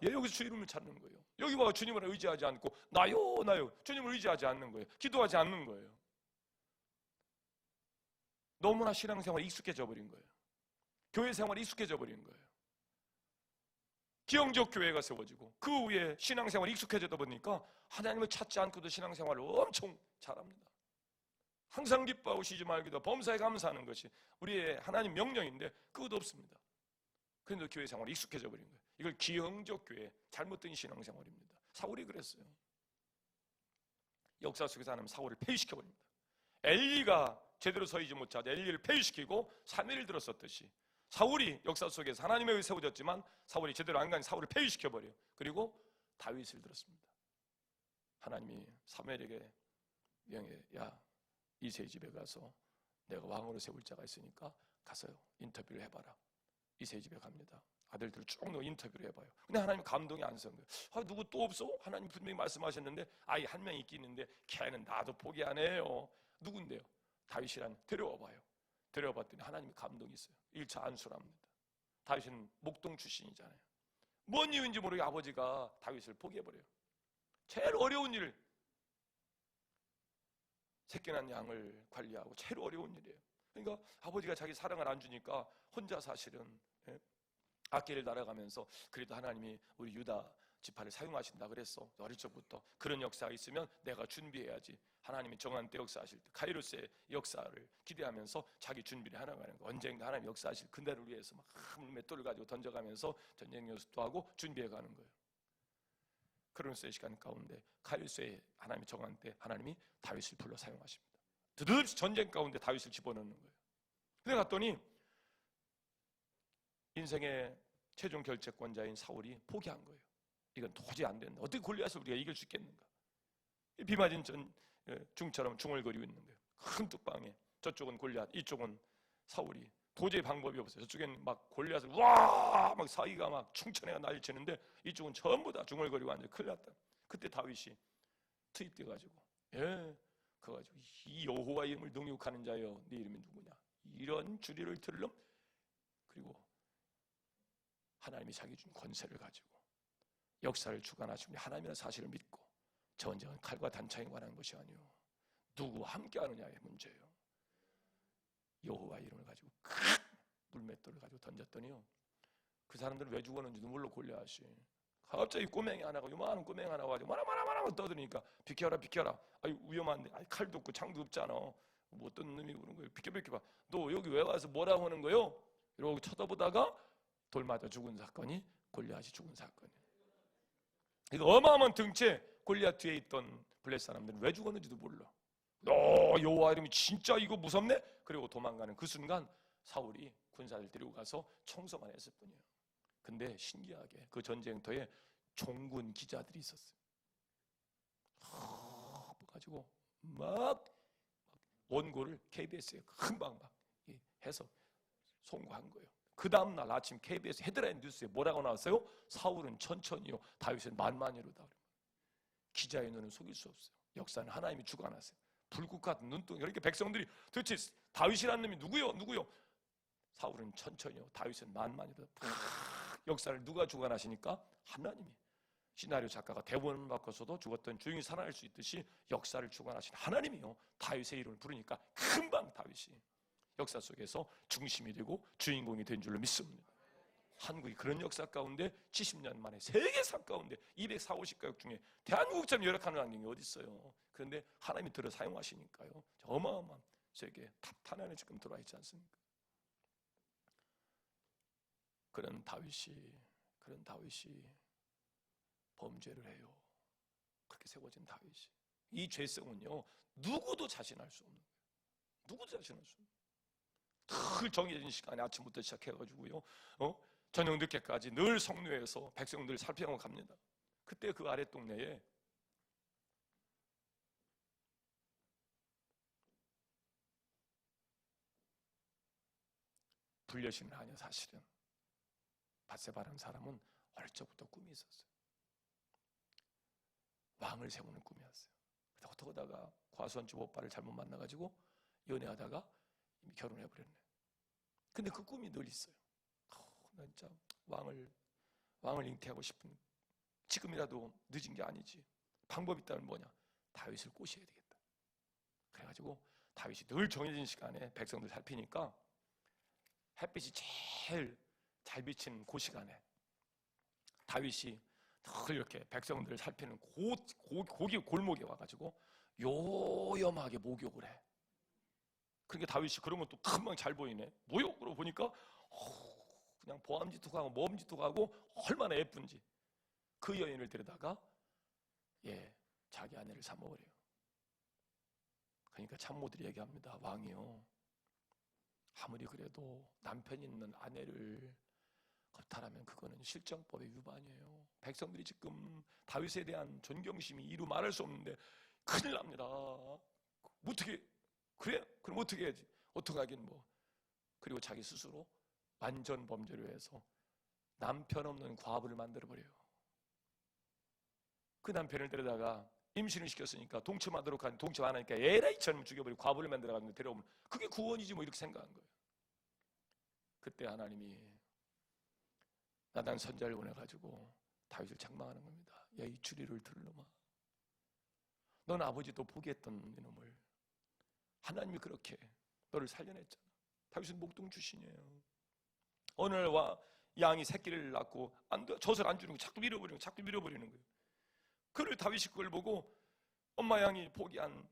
여기서 주 이름을 찾는 거예요. 여기 와 주님을 의지하지 않고 나요 주님을 의지하지 않는 거예요. 기도하지 않는 거예요. 너무나 신앙생활에 익숙해져 버린 거예요. 교회 생활에 익숙해져 버린 거예요. 기형적 교회가 세워지고 그 위에 신앙생활이 익숙해지다 보니까 하나님을 찾지 않고도 신앙생활을 엄청 잘합니다. 항상 기뻐하고 쉬지 말기도 범사에 감사하는 것이 우리의 하나님 명령인데 그것도 없습니다. 그런데 교회 생활이 익숙해져 버린 거예요. 이걸 기형적 교회, 잘못된 신앙생활입니다. 사울이 그랬어요. 역사 속에서 하나님 사울을 폐위시켜버립니다. 엘리가 제대로 서이지 못하자 엘리를 폐위시키고 3일을 들었었듯이 사울이 역사 속에서 하나님에 의해 세워졌지만 사울이 제대로 안 가니 사울을 폐위시켜버려요. 그리고 다윗을 들었습니다. 하나님이 사무엘에게 명해, 야, 이새의 집에 가서 내가 왕으로 세울 자가 있으니까 가서 인터뷰를 해봐라. 이새의 집에 갑니다. 아들들을 쭉 넣어 인터뷰를 해봐요. 근데 하나님 감동이 안 선 거예요. 누구 또 없어? 하나님 분명히 말씀하셨는데 아이 한 명 있긴 있는데 걔는 나도 포기 안 해요. 누군데요? 다윗이란 데려와봐요. 데려와봤더니 하나님이 감동이 있어요. 1차 안수랍니다. 다윗은 목동 출신이잖아요. 뭔 이유인지 모르게 아버지가 다윗을 포기해버려요. 제일 어려운 일, 새끼 낳은 양을 관리하고 제일 어려운 일이에요. 그러니까 아버지가 자기 사랑을 안 주니까 혼자 사실은 악기를 날아가면서 그래도 하나님이 우리 유다 지파를 사용하신다 그랬어. 어릴 적부터 그런 역사가 있으면 내가 준비해야지. 하나님이 정한 때 역사하실 때 카이로스의 역사를 기대하면서 자기 준비를 해나가는 거. 언젠가 하나님 역사하실 그날을 위해서 막 맷돌을 가지고 던져가면서 전쟁 연습도 하고 준비해가는 거예요. 크로노스의 시간 가운데 카이로스의 하나님이 정한 때 하나님이 다윗을 불러 사용하십니다. 드드없이 전쟁 가운데 다윗을 집어넣는 거예요. 근데 갔더니 인생의 최종 결재권자인 사울이 포기한 거예요. 이건 도저히 안 된다. 어떻게 골리앗을 우리가 이길 수 있겠는가? 비 맞은 중처럼 중얼거리고 있는 거예요. 큰 뚝방에 저쪽은 골리앗, 이쪽은 사울이. 도저히 방법이 없어요. 저쪽엔 막 골리앗을 막 사기가 막 충천해가 난리치는데 이쪽은 전부 다 중얼거리고 앉아. 큰일 났다. 그때 다윗이 투입돼가지고 그래가지고 이 여호와 이름을 능욕하는 자여 네 이름이 누구냐? 이런 주리를 들름. 그리고 하나님이 자기 준 권세를 가지고 역사를 주관하시는 하나님이라는 사실을 믿고 전쟁은 칼과 단창에 관한 것이 아니요 누구와 함께하느냐의 문제예요. 여호와 이름을 가지고 큰 물맷돌을 가지고 던졌더니요 그 사람들은 왜 죽었는지도 몰라. 골리앗이 갑자기 꼬맹이 하나가 요만한 꼬맹이 하나가 가지고 마라마라마라 떠드니까 비켜라 아유 위험한데 아니, 칼도 없고 창도 없잖아. 뭐 어떤 놈이 그런 거예요. 비켜봐 너 여기 왜 와서 뭐라고 하는 거요? 이러고 쳐다보다가 돌 맞아 죽은 사건이 골리앗이 죽은 사건이에요. 이거 어마어마한 등체 골리앗 뒤에 있던 블레셋 사람들은 왜 죽었는지도 몰라. 여호와 이름이 진짜 이거 무섭네? 그리고 도망가는 그 순간 사울이 군사를 데리고 가서 청소만 했을 뿐이에요. 근데 신기하게 그 전쟁터에 종군 기자들이 있었어요. 가지고 막 원고를 KBS에 금방 막 해서 송고한 거예요. 그 다음날 아침 KBS 헤드라인 뉴스에 뭐라고 나왔어요? 사울은 천천히요 다윗은 만만히로다. 기자의 눈은 속일 수 없어요. 역사는 하나님이 주관하세요. 불국 같은 눈덩이. 이렇게 백성들이 도대체 다윗이라는 놈이 누구요? 사울은 천천히요 다윗은 만만히로다. 역사를 누가 주관하시니까? 하나님이. 시나리오 작가가 대본을 바꿔서도 죽었던 주인이 살아날 수 있듯이 역사를 주관하신 하나님이요 다윗의 이름을 부르니까 금방 다윗이 역사 속에서 중심이 되고 주인공이 된 줄로 믿습니다. 한국이 그런 역사 가운데 70년 만에 세계사 가운데 240가국 중에 대한민국처럼 열악하는 환경이 어디 있어요? 그런데 하나님이 들어 사용하시니까요. 어마어마한 세계 탑10 안에 지금 들어와 있지 않습니까? 그런 다윗이 범죄를 해요. 그렇게 세워진 다윗이. 이 죄성은요 누구도 자신할 수 없는 거예요. 누구도 자신할 수 없는 거예요. 늘 정해진 시간에 아침부터 시작해가지고요 저녁 늦게까지 늘 성묘에서 백성들 살피고 갑니다. 그때 그 아랫동네에 불려신을 하냐. 사실은 밧세바라는 사람은 어릴 적부터 꿈이 있었어요. 왕을 세우는 꿈이었어요. 그래서 어떻게 하다가 과수원집 오빠를 잘못 만나가지고 연애하다가 이미 결혼해버렸네. 근데 그 꿈이 늘 있어요. 나 진짜 왕을 잉태하고 싶은, 지금이라도 늦은 게 아니지. 방법이 있다면 뭐냐? 다윗을 꼬셔야 되겠다. 그래가지고 다윗이 늘 정해진 시간에 백성들 살피니까 햇빛이 제일 잘 비치는 그 시간에 다윗이 늘 이렇게 백성들을 살피는 고기 골목에 와가지고 요염하게 목욕을 해. 그러니까 다윗이 그런 것도 금방 잘 보이네. 목욕으로 보니까 그냥 보암짓도 가고 모험짓도 가고 얼마나 예쁜지 그 여인을 데려다가 자기 아내를 삼아버려요. 그러니까 참모들이 얘기합니다. 왕이요, 아무리 그래도 남편 있는 아내를 거탈하면 그거는 실정법의 위반이에요. 백성들이 지금 다윗에 대한 존경심이 이루 말할 수 없는데 큰일 납니다. 어떻게 그래? 그럼 어떻게 해야지? 어떻게 하긴 뭐. 그리고 자기 스스로 완전 범죄로 해서 남편 없는 과부를 만들어버려요. 그 남편을 데려다가 임신을 시켰으니까 동침하도록 하니 동침 안 하니까 에라이처럼 죽여버리고 과부를 만들어가지고 데려오면 그게 구원이지 뭐, 이렇게 생각한 거예요. 그때 하나님이 나단 선자를 보내가지고 다윗을 책망하는 겁니다. 야, 이 추리를 들을 놈아, 넌 아버지도 포기했던 이놈을 하나님이 그렇게 너를 살려냈잖아. 다윗은 목동 출신이에요. 어느 날 양이 새끼를 낳고 젖을 안 주는 거, 자꾸 밀어버리는 거예요. 그를 다윗이 그걸 보고 엄마 양이 포기한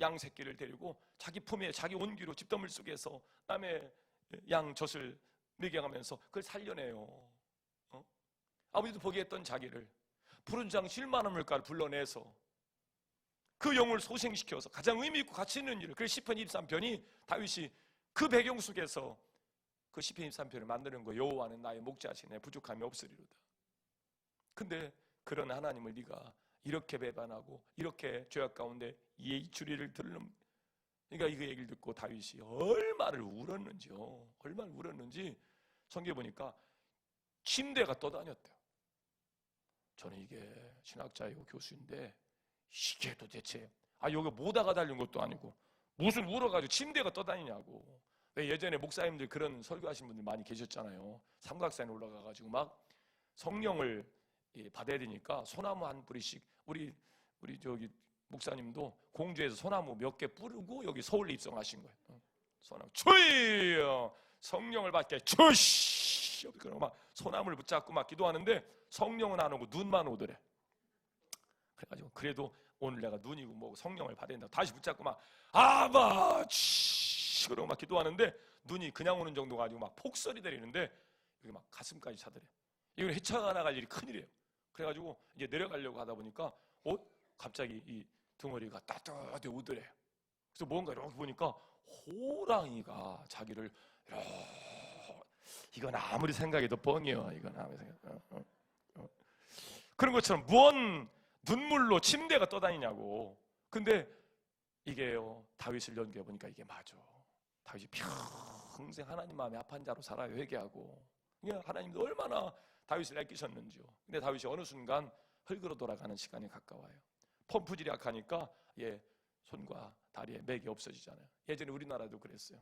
양 새끼를 데리고 자기 품에 자기 온기로 집더물 속에서 남의 양 젖을 먹여가면서 그걸 살려내요. 아버지도 포기했던 자기를 푸른 장 7만 물가를 불러내서 그 영을 소생시켜서 가장 의미 있고 가치 있는 일을, 그래서 시편 23편이 다윗이 그 배경 속에서 그 시편 23편을 만드는 거예요. 여호와는 나의 목자시네, 부족함이 없으리로다. 근데 그런 하나님을 네가 이렇게 배반하고 이렇게 죄악 가운데 이 추리를 들는, 그러니까 이거 얘기를 듣고 다윗이 얼마나 울었는지 성경에 보니까 침대가 떠다녔대요. 저는 이게 신학자이고 교수인데 이게 도대체 여기 모다가 달린 것도 아니고 무슨 울어가지고 침대가 떠다니냐고. 왜 예전에 목사님들 그런 설교하신 분들 많이 계셨잖아요. 삼각산에 올라가가지고 막 성령을 받아야 되니까 소나무 한 뿌리씩, 우리 저기 목사님도 공주에서 소나무 몇 개 뿌리고 여기 서울에 입성하신 거예요. 소나무 주여 성령을 받게 주시, 그러고 막 소나무를 붙잡고 막 기도하는데 성령은 안 오고 눈만 오더래. 그래가지고 그래도 오늘 내가 눈이고 뭐 성령을 받아야 된다고 다시 붙잡고 막 아버지 그러고 막 기도하는데 눈이 그냥 오는 정도가 아니고 막 폭설이 내리는데 여기 막 가슴까지 차더래. 이걸 헤쳐나갈 일이 큰일이에요. 그래가지고 이제 내려가려고 하다 보니까 갑자기 이 덩어리가 따뜻하게 오더래. 그래서 뭔가 이렇게 보니까 호랑이가 자기를 이건 아무리 생각해도 뻥이에요. 이건 아무리 생각해도 그런 것처럼 무언 눈물로 침대가 떠다니냐고. 근데 이게요, 다윗을 연구해 보니까 이게 맞아. 다윗이 평생 하나님 마음에 합한 자로 살아요. 회개하고. 하나님도 얼마나 다윗을 아끼셨는지요. 근데 다윗이 어느 순간 흙으로 돌아가는 시간이 가까워요. 펌프질이 약하니까 손과 다리에 맥이 없어지잖아요. 예전에 우리나라도 그랬어요.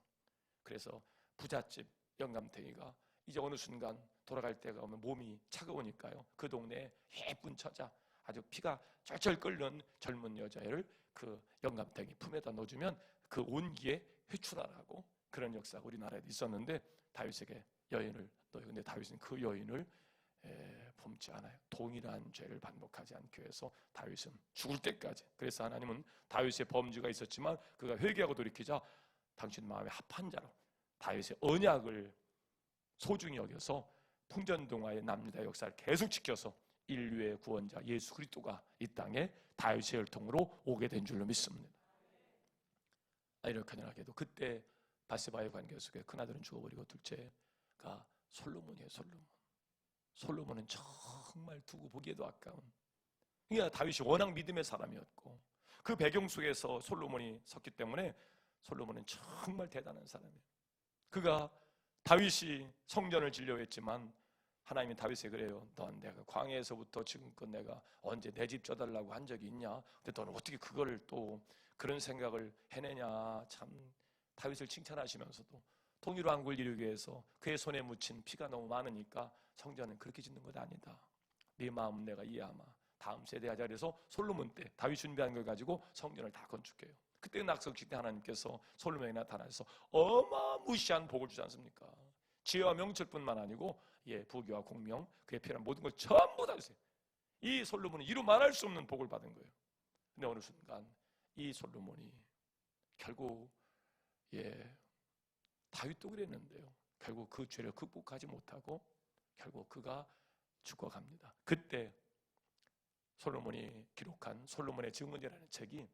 그래서 부잣집 영감탱이가 이제 어느 순간 돌아갈 때가 오면 몸이 차가우니까요, 그 동네에 예쁜 처자, 아주 피가 쩔쩔 끓는 젊은 여자를 그 영감탱이 품에다 넣어주면 그 온기에 회출하라고, 그런 역사가 우리나라에도 있었는데 다윗에게 여인을 넣어요. 근데 다윗은 그 여인을 품지 않아요. 동일한 죄를 반복하지 않기 위해서 다윗은 죽을 때까지. 그래서 하나님은 다윗의 범죄가 있었지만 그가 회개하고 돌이키자 당신 마음에 합한 자로 다윗의 언약을 소중히 여겨서 풍전등화의 남유다 역사를 계속 지켜서 인류의 구원자 예수 그리스도가 이 땅에 다윗의 혈통으로 오게 된 줄로 믿습니다. 이렇게 하게도 그때 바세바의 관계 속에 큰아들은 죽어버리고 둘째가 솔로몬이에요. 솔로몬은 정말 두고 보기에도 아까운, 그러니까 다윗이 워낙 믿음의 사람이었고 그 배경 속에서 솔로몬이 섰기 때문에 솔로몬은 정말 대단한 사람이에요. 그가 다윗이 성전을 지려고 했지만 하나님이 다윗에 그래요. 넌 내가 광야에서부터 지금껏 내가 언제 내 집 져달라고 한 적이 있냐? 근데 너는 어떻게 그거를 또 그런 생각을 해내냐? 참 다윗을 칭찬하시면서도 통일왕국을 이루기 위해서 그의 손에 묻힌 피가 너무 많으니까 성전은 그렇게 짓는 것 아니다. 네 마음은 내가 이해하마. 다음 세대 하자. 그래서 솔로몬 때 다윗 준비한 걸 가지고 성전을 다 건축해요. 그때 낙석식 때 하나님께서 솔로몬에게 나타나셔서 어마무시한 복을 주지 않습니까? 지혜와 명철뿐만 아니고 부귀와 공명, 그에 필요한 모든 걸 전부 다 주세요. 이 솔로몬은 이루 말할 수 없는 복을 받은 거예요. 근데 어느 순간 이 솔로몬이 결국 다윗도 그랬는데요, 결국 그 죄를 극복하지 못하고 결국 그가 죽어갑니다. 그때 솔로몬이 기록한 솔로몬의 증언이라는 책이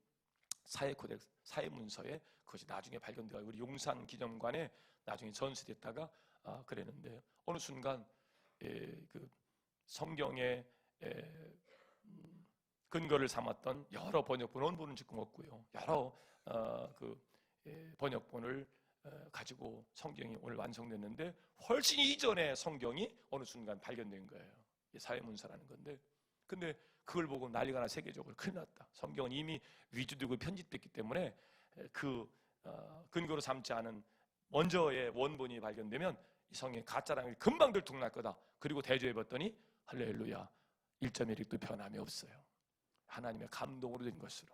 사회문서에 그것이 나중에 발견되어 우리 용산 기념관에 나중에 전시됐다가 그랬는데 어느 순간 그 성경에 근거를 삼았던 여러 번역본, 원본은 지금 없고요. 여러 번역본을 가지고 성경이 오늘 완성됐는데 훨씬 이전에 성경이 어느 순간 발견된 거예요. 사회문서라는 건데, 근데 그걸 보고 난리가 나 세계적으로 큰일 났다. 성경은 이미 위조되고 편집됐기 때문에 그 근거로 삼지 않은 먼저의 원본이 발견되면 이 성경이 가짜라는 게 금방 들통날 거다. 그리고 대조해봤더니 할렐루야 1.1획도 변함이 없어요. 하나님의 감동으로 된 것으로.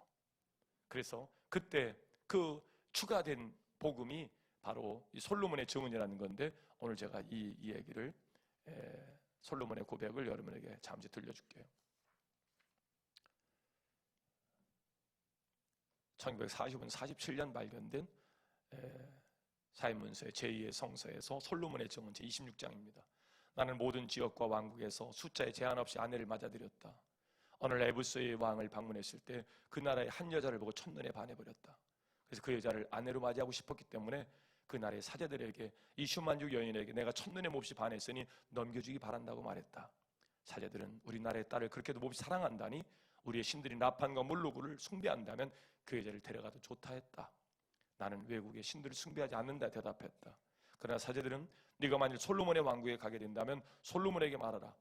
그래서 그때 그 추가된 복음이 바로 이 솔로몬의 증언이라는 건데, 오늘 제가 이 얘기를 솔로몬의 고백을 여러분에게 잠시 들려줄게요. 1945년 47년 발견된 사회문서의 제2의 성서에서 솔로몬의 증언 제26장입니다. 나는 모든 지역과 왕국에서 숫자에 제한 없이 아내를 맞아들였다. 어느 날 에부스의 왕을 방문했을 때 그 나라의 한 여자를 보고 첫눈에 반해버렸다. 그래서 그 여자를 아내로 맞이하고 싶었기 때문에 그 나라의 사제들에게 이 슈만죽 여인에게 내가 첫눈에 몹시 반했으니 넘겨주기 바란다고 말했다. 사제들은 우리나라의 딸을 그렇게도 몹시 사랑한다니 우리의 신들이 나판과 몰로그를 숭배한다면 그 여자를 데려가도 좋다 했다. 나는 외국의 신들을 숭배하지 않는다 대답했다. 그러나 사제들은 네가 만일 솔로몬의 왕국에 가게 된다면 솔로몬에게 말하라.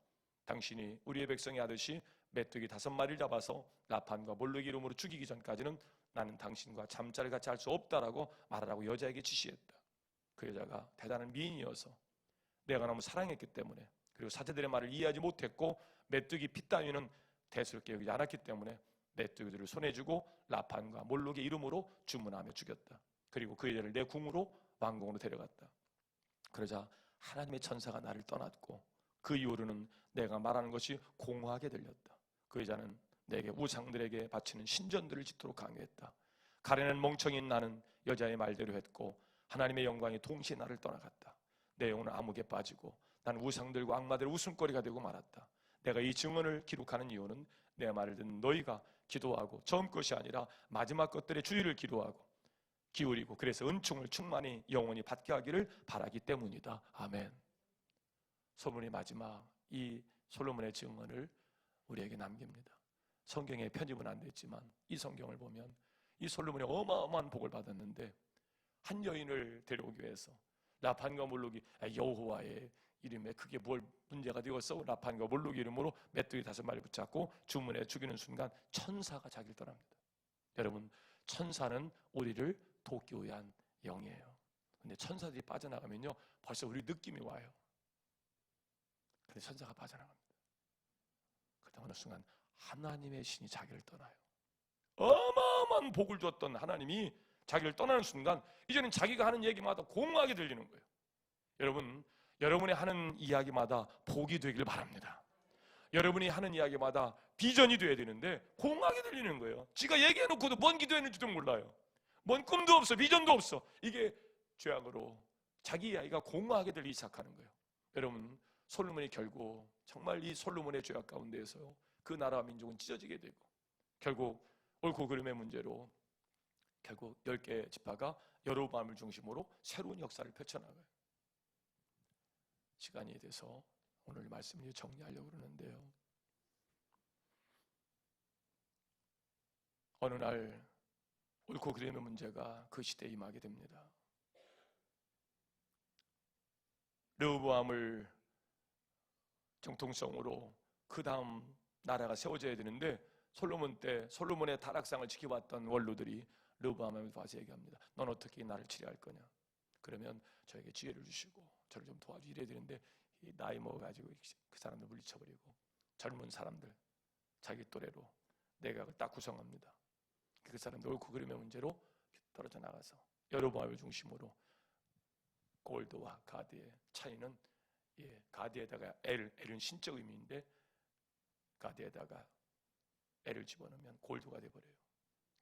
당신이 우리의 백성이 하듯이 메뚜기 5마리를 잡아서 나판과 몰로기 이름으로 죽이기 전까지는 나는 당신과 잠자를 같이 할 수 없다라고 말하라고 여자에게 지시했다. 그 여자가 대단한 미인이어서 내가 너무 사랑했기 때문에, 그리고 사제들의 말을 이해하지 못했고 메뚜기 피 따위는 대수롭게 여기지 않았기 때문에 메뚜기들을 손에 쥐고 라판과 몰록의 이름으로 주문하며 죽였다. 그리고 그 여자를 내 궁으로 왕궁으로 데려갔다. 그러자 하나님의 천사가 나를 떠났고 그 이후로는 내가 말하는 것이 공허하게 들렸다. 그 여자는 내게 우상들에게 바치는 신전들을 짓도록 강요했다. 가련한 멍청이인 나는 여자의 말대로 했고 하나님의 영광이 동시에 나를 떠나갔다. 내 영혼은 암흑에 빠지고 나는 우상들과 악마들의 웃음거리가 되고 말았다. 내가 이 증언을 기록하는 이유는 내 말을 듣는 너희가 기도하고 처음 것이 아니라 마지막 것들의 주의를 기울이고 그래서 은총을 충만히 영원히 받게 하기를 바라기 때문이다. 아멘. 솔로몬의 마지막 이 솔로몬의 증언을 우리에게 남깁니다. 성경에 편집은 안 됐지만 이 성경을 보면 이 솔로몬이 어마어마한 복을 받았는데 한 여인을 데려오기 위해서 라판과 몰록이 여호와의 이름에 그게 뭘 문제가 되었어? 라판과 몰록 이름으로 메뚜기 5마리 붙잡고 주문해 죽이는 순간 천사가 자기를 떠납니다. 여러분, 천사는 우리를 돕기 위한 영이에요. 근데 천사들이 빠져나가면요 벌써 우리 느낌이 와요. 근데 천사가 빠져나갑니다. 그때 어느 순간 하나님의 신이 자기를 떠나요. 어마어마한 복을 줬던 하나님이 자기를 떠나는 순간 이제는 자기가 하는 얘기마다 공허하게 들리는 거예요. 여러분, 여러분이 하는 이야기마다 복이 되길 바랍니다. 여러분이 하는 이야기마다 비전이 돼야 되는데 공허하게 들리는 거예요. 지가 얘기해놓고도 뭔 기도했는지도 몰라요. 뭔 꿈도 없어, 비전도 없어. 이게 죄악으로 자기 이야기가 공허하게 들리기 시작하는 거예요. 여러분, 솔로몬이 결국 정말 이 솔로몬의 죄악 가운데에서 그 나라와 민족은 찢어지게 되고 결국 옳고 그름의 문제로 결국 10개의 지파가 여로보암을 중심으로 새로운 역사를 펼쳐나가요. 시간이 돼서 오늘 말씀을 정리하려고 그러는데요. 어느 날 옳고 그름의 문제가 그 시대에 임하게 됩니다. 르호보암을 정통성으로 그 다음 나라가 세워져야 되는데 솔로몬 때 솔로몬의 타락상을 지켜봤던 원로들이 르호보암에 와서 얘기합니다. 넌 어떻게 나를 치료할 거냐? 그러면 저에게 지혜를 주시고 저를 좀 도와주 이래야 되는데 나이 먹어가지고 그 사람들 물리쳐버리고 젊은 사람들 자기 또래로 내각을 딱 구성합니다. 그 사람들 옳고 그름의 문제로 떨어져 나가서 여로보암을 중심으로 골드와 가드의 차이는 가드에다가 L은 신적 의미인데 가드에다가 L을 집어넣으면 골드가 돼버려요.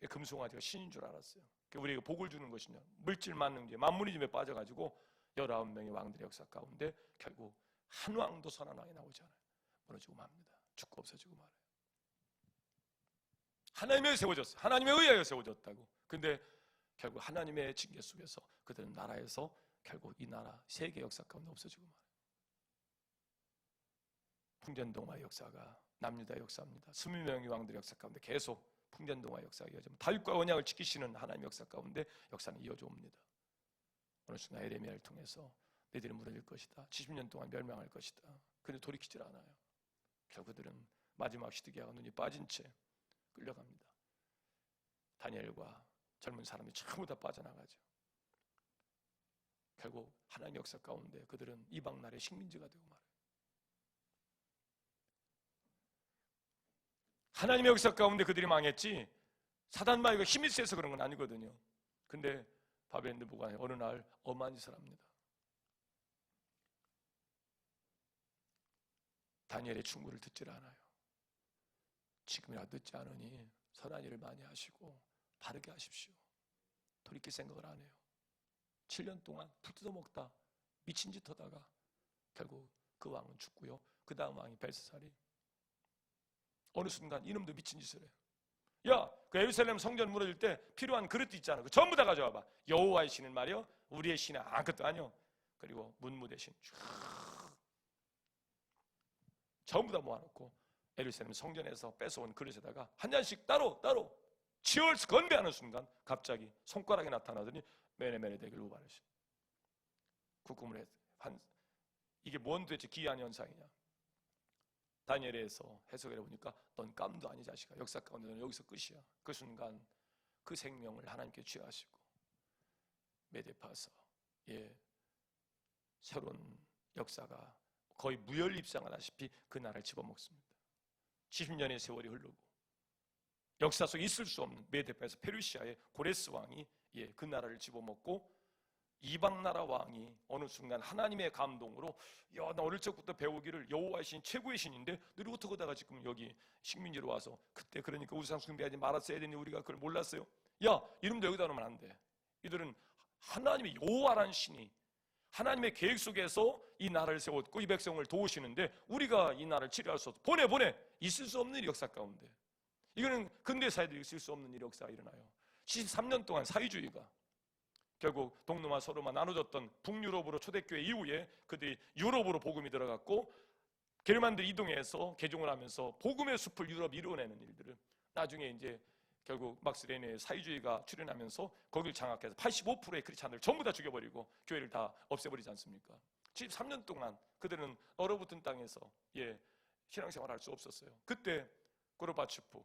금송아지가 신인 줄 알았어요. 우리에게 복을 주는 것이냐? 물질 만능주의, 만무니즘에 빠져가지고 19명의 왕들의 역사 가운데 결국 한 왕도 선한 왕이 나오지 않아요. 무너지고 맙니다. 죽고 없어지고 말아요. 하나님에 세워졌어요. 하나님에 의하여 세워졌다고. 근데 결국 하나님의 징계 속에서 그들은 나라에서 결국 이 나라 세계 역사 가운데 없어지고 말아요. 풍전동화 역사가 남유다 역사입니다. 20명의 왕들의 역사 가운데 계속 풍전동화 역사가 이어집니다. 다윗과 언약을 지키시는 하나님의 역사 가운데 역사는 이어져 옵니다. 어느 순간 에레미야를 통해서 너희들이 무너질 것이다. 70년 동안 멸망할 것이다. 그런데 돌이키질 않아요. 결국 그들은 마지막 시드기야가 눈이 빠진 채 끌려갑니다. 다니엘과 젊은 사람이 전부 다 빠져나가죠. 결국 하나님의 역사 가운데 그들은 이방 나라의 식민지가 되고 말아요. 하나님의 역사 가운데 그들이 망했지 사단 마귀가 힘이 세서 그런 건 아니거든요. 근데 바벨 느부갓네살 어느 날 엄한 짓을 합니다. 다니엘의 충고를 듣질 않아요. 지금이라도 듣지 않으니 선한 일을 많이 하시고 바르게 하십시오. 돌이킬 생각을 안 해요. 7년 동안 풀 뜯어먹다 미친 짓 하다가 결국 그 왕은 죽고요. 그 다음 왕이 벨사살이 어느 순간 이놈도 미친 짓을 해요. 야, 그 예루살렘 성전 무너질 때 필요한 그릇도 있잖아. 그 전부 다 가져와봐. 여호와의 신은 말이요, 우리의 신은 아무것도 아니요. 그리고 문무 대신 쫙 전부 다 모아놓고 예루살렘 성전에서 뺏어온 그릇에다가 한 잔씩 따로 치얼스 건배하는 순간 갑자기 손가락이 나타나더니 메네메네 대길로 바르시. 그 꿈을 한 이게 뭔 도대체 기이한 현상이냐? 다니엘에서 해석을 해보니까 넌 깜도 아니 자식아. 역사 가운데 넌 여기서 끝이야. 그 순간 그 생명을 하나님께 취하시고 메데파서 새로운 역사가 거의 무혈입상하다시피 그 나라를 집어먹습니다. 70년의 세월이 흐르고 역사 속에 있을 수 없는 메데파에서 페르시아의 고레스 왕이 그 나라를 집어먹고 이방 나라 왕이 어느 순간 하나님의 감동으로 야, 나 어릴 적부터 배우기를 여호와의 신 최고의 신인데 너희 어떻게 하다가 지금 여기 식민지로 와서 그때 그러니까 우상 숭배하지 말았어야 되니 우리가 그걸 몰랐어요. 야, 이름도 여기다 놓으면 안 돼. 이들은 하나님의 여호와라는 신이 하나님의 계획 속에서 이 나라를 세웠고 이 백성을 도우시는데 우리가 이 나라를 치료할 수 없어. 보내 있을 수 없는 역사 가운데 이거는 근대사에도 있을 수 없는 역사가 일어나요. 73년 동안 사회주의가 결국 동로마 서로마 나눠졌던 북유럽으로 초대교회 이후에 그들이 유럽으로 복음이 들어갔고 게르만들이 이동해서 개종을 하면서 복음의 숲을 유럽이 이루어내는 일들을 나중에 이제 결국 막스 레네의 사회주의가 출현하면서 거기를 장악해서 85%의 크리스찬들을 전부 다 죽여버리고 교회를 다 없애버리지 않습니까? 73년 동안 그들은 얼어붙은 땅에서 신앙생활을 할 수 없었어요. 그때 고르바초프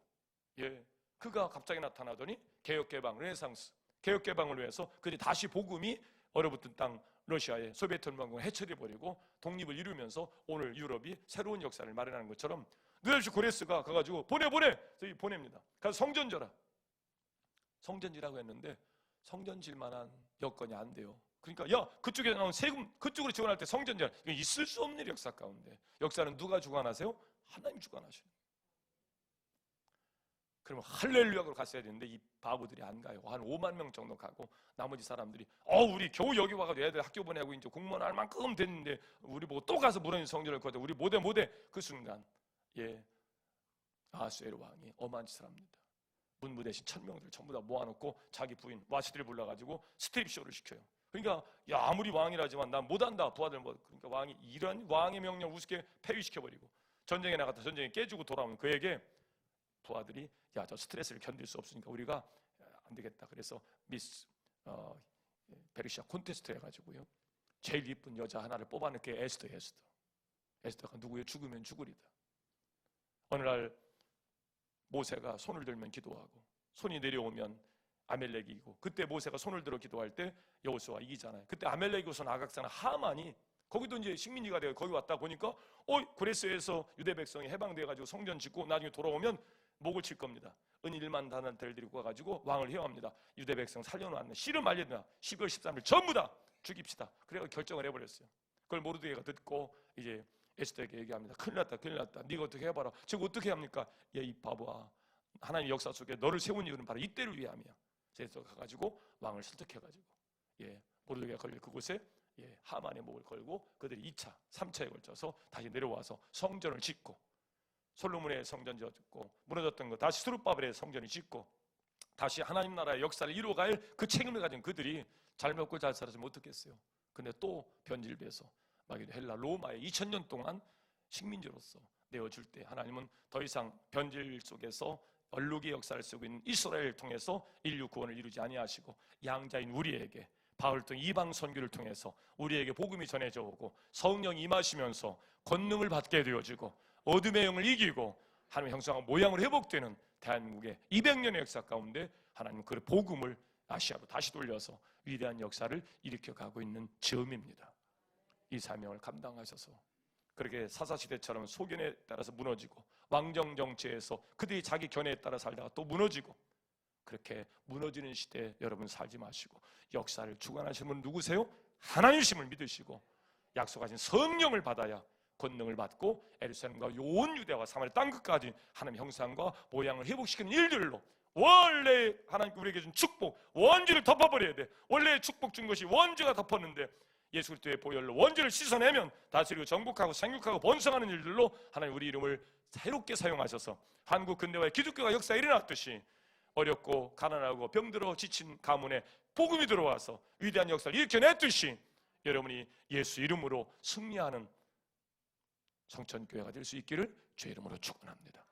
그가 갑자기 나타나더니 개혁개방, 르네상스 개혁개방을 위해서 그들이 다시 복음이 얼어붙은 땅 러시아의 소비에트 연방을 해체돼버리고 독립을 이루면서 오늘 유럽이 새로운 역사를 마련하는 것처럼 느닷없이 고레스가 가가지고 보냅니다. 가서 성전져라. 성전지라고 했는데 성전질 만한 여건이 안 돼요. 그러니까 야, 그쪽에 나온 세금 그쪽으로 지원할 때 성전지라. 이건 있을 수 없는 역사 가운데 역사는 누가 주관하세요? 하나님 주관하시는 거예요. 그러면 할렐루야로 갔어야 되는데 이 바보들이 안 가요. 한 5만 명 정도 가고 나머지 사람들이 우리 겨우 여기 와가지고 애들 학교 보내고 이제 공무원 할 만큼 됐는데 우리 보고 또 가서 무너진 성전을 거둬. 우리 못해. 그 순간 아하수에로 왕이 엄한 짓을 합니다. 문무 대신 1000명들 전부 다 모아놓고 자기 부인 와시들을 불러가지고 스트립쇼를 시켜요. 그러니까 야, 아무리 왕이라지만 난 못한다. 부하들 그러니까 왕이 이런 왕의 명령 우습게 폐위시켜버리고 전쟁에 나갔다 전쟁에 깨지고 돌아오면 그에게 부하들이 야, 저 스트레스를 견딜 수 없으니까 우리가 안 되겠다. 그래서 미스 페르시아 콘테스트 해가지고요 제일 이쁜 여자 하나를 뽑아낸 게 에스더가 누구의 죽으면 죽으리다. 어느 날 모세가 손을 들면 기도하고 손이 내려오면 아멜렉이고 그때 모세가 손을 들어 기도할 때 여호수아가 이기잖아요. 그때 아멜렉 우선 아각사는 하만이 거기도 이제 식민지가 되어 거기 왔다 보니까 고레스에서 유대 백성이 해방돼가지고 성전 짓고 나중에 돌아오면 목을 칠 겁니다. 은 1만 다란테를 들고 와가지고 왕을 해요합니다. 유대 백성 살려놓았네. 씨를 말려놔. 12월 13일 전부 다 죽입시다. 그래서 결정을 해버렸어요. 그걸 모르드게가 듣고 이제 에스더에게 얘기합니다. 큰일 났다. 네가 어떻게 해봐라. 제가 어떻게 합니까? 이 바보야. 하나님 역사 속에 너를 세운 이유는 바로 이때를 위함이야. 그래서 가가지고 왕을 설득해가지고 모르드게가 걸릴 그곳에 하만의 목을 걸고 그들이 2차, 3차에 걸쳐서 다시 내려와서 성전을 짓고, 솔로몬의 성전 짓고, 무너졌던 거 다시 스룹바벨의 성전을 짓고, 다시 하나님 나라의 역사를 이루어갈 그 책임을 가진 그들이 잘 먹고 잘 살았으면 어떻겠어요? 근데 또 변질돼서 헬라 로마의 2000년 동안 식민지로서 내어줄 때 하나님은 더 이상 변질 속에서 얼룩의 역사를 쓰고 있는 이스라엘을 통해서 인류 구원을 이루지 아니하시고, 양자인 우리에게 바울을 통해 이방 선교를 통해서 우리에게 복음이 전해져 오고 성령이 임하시면서 권능을 받게 되어지고 어둠의 영을 이기고 하나님의 형상과 모양으로 회복되는 대한민국의 200년의 역사 가운데 하나님 그 복음을 아시아로 다시 돌려서 위대한 역사를 일으켜가고 있는 즈음입니다. 이 사명을 감당하셔서 그렇게 사사시대처럼 소견에 따라서 무너지고 왕정 정치에서 그들이 자기 견해에 따라 살다가 또 무너지고, 그렇게 무너지는 시대에 여러분 살지 마시고 역사를 주관하시는 분 누구세요? 하나님이심을 믿으시고 약속하신 성령을 받아야 권능을 받고 예루살렘과 온 유대와 사마리아 땅끝까지 하나님의 형상과 모양을 회복시키는 일들로 원래 하나님께 우리에게 준 축복 원죄를 덮어버려야 돼. 원래 축복 준 것이 원죄가 덮었는데 예수 그리스도의 보혈로 원죄를 씻어내면 다스리고 정복하고 생육하고 번성하는 일들로 하나님 우리 이름을 새롭게 사용하셔서 한국 근대화의 기독교가 역사에 일어났듯이 어렵고 가난하고 병들어 지친 가문에 복음이 들어와서 위대한 역사를 일으켜냈듯이 여러분이 예수 이름으로 승리하는 성천교회가 될 수 있기를 주의 이름으로 축원합니다.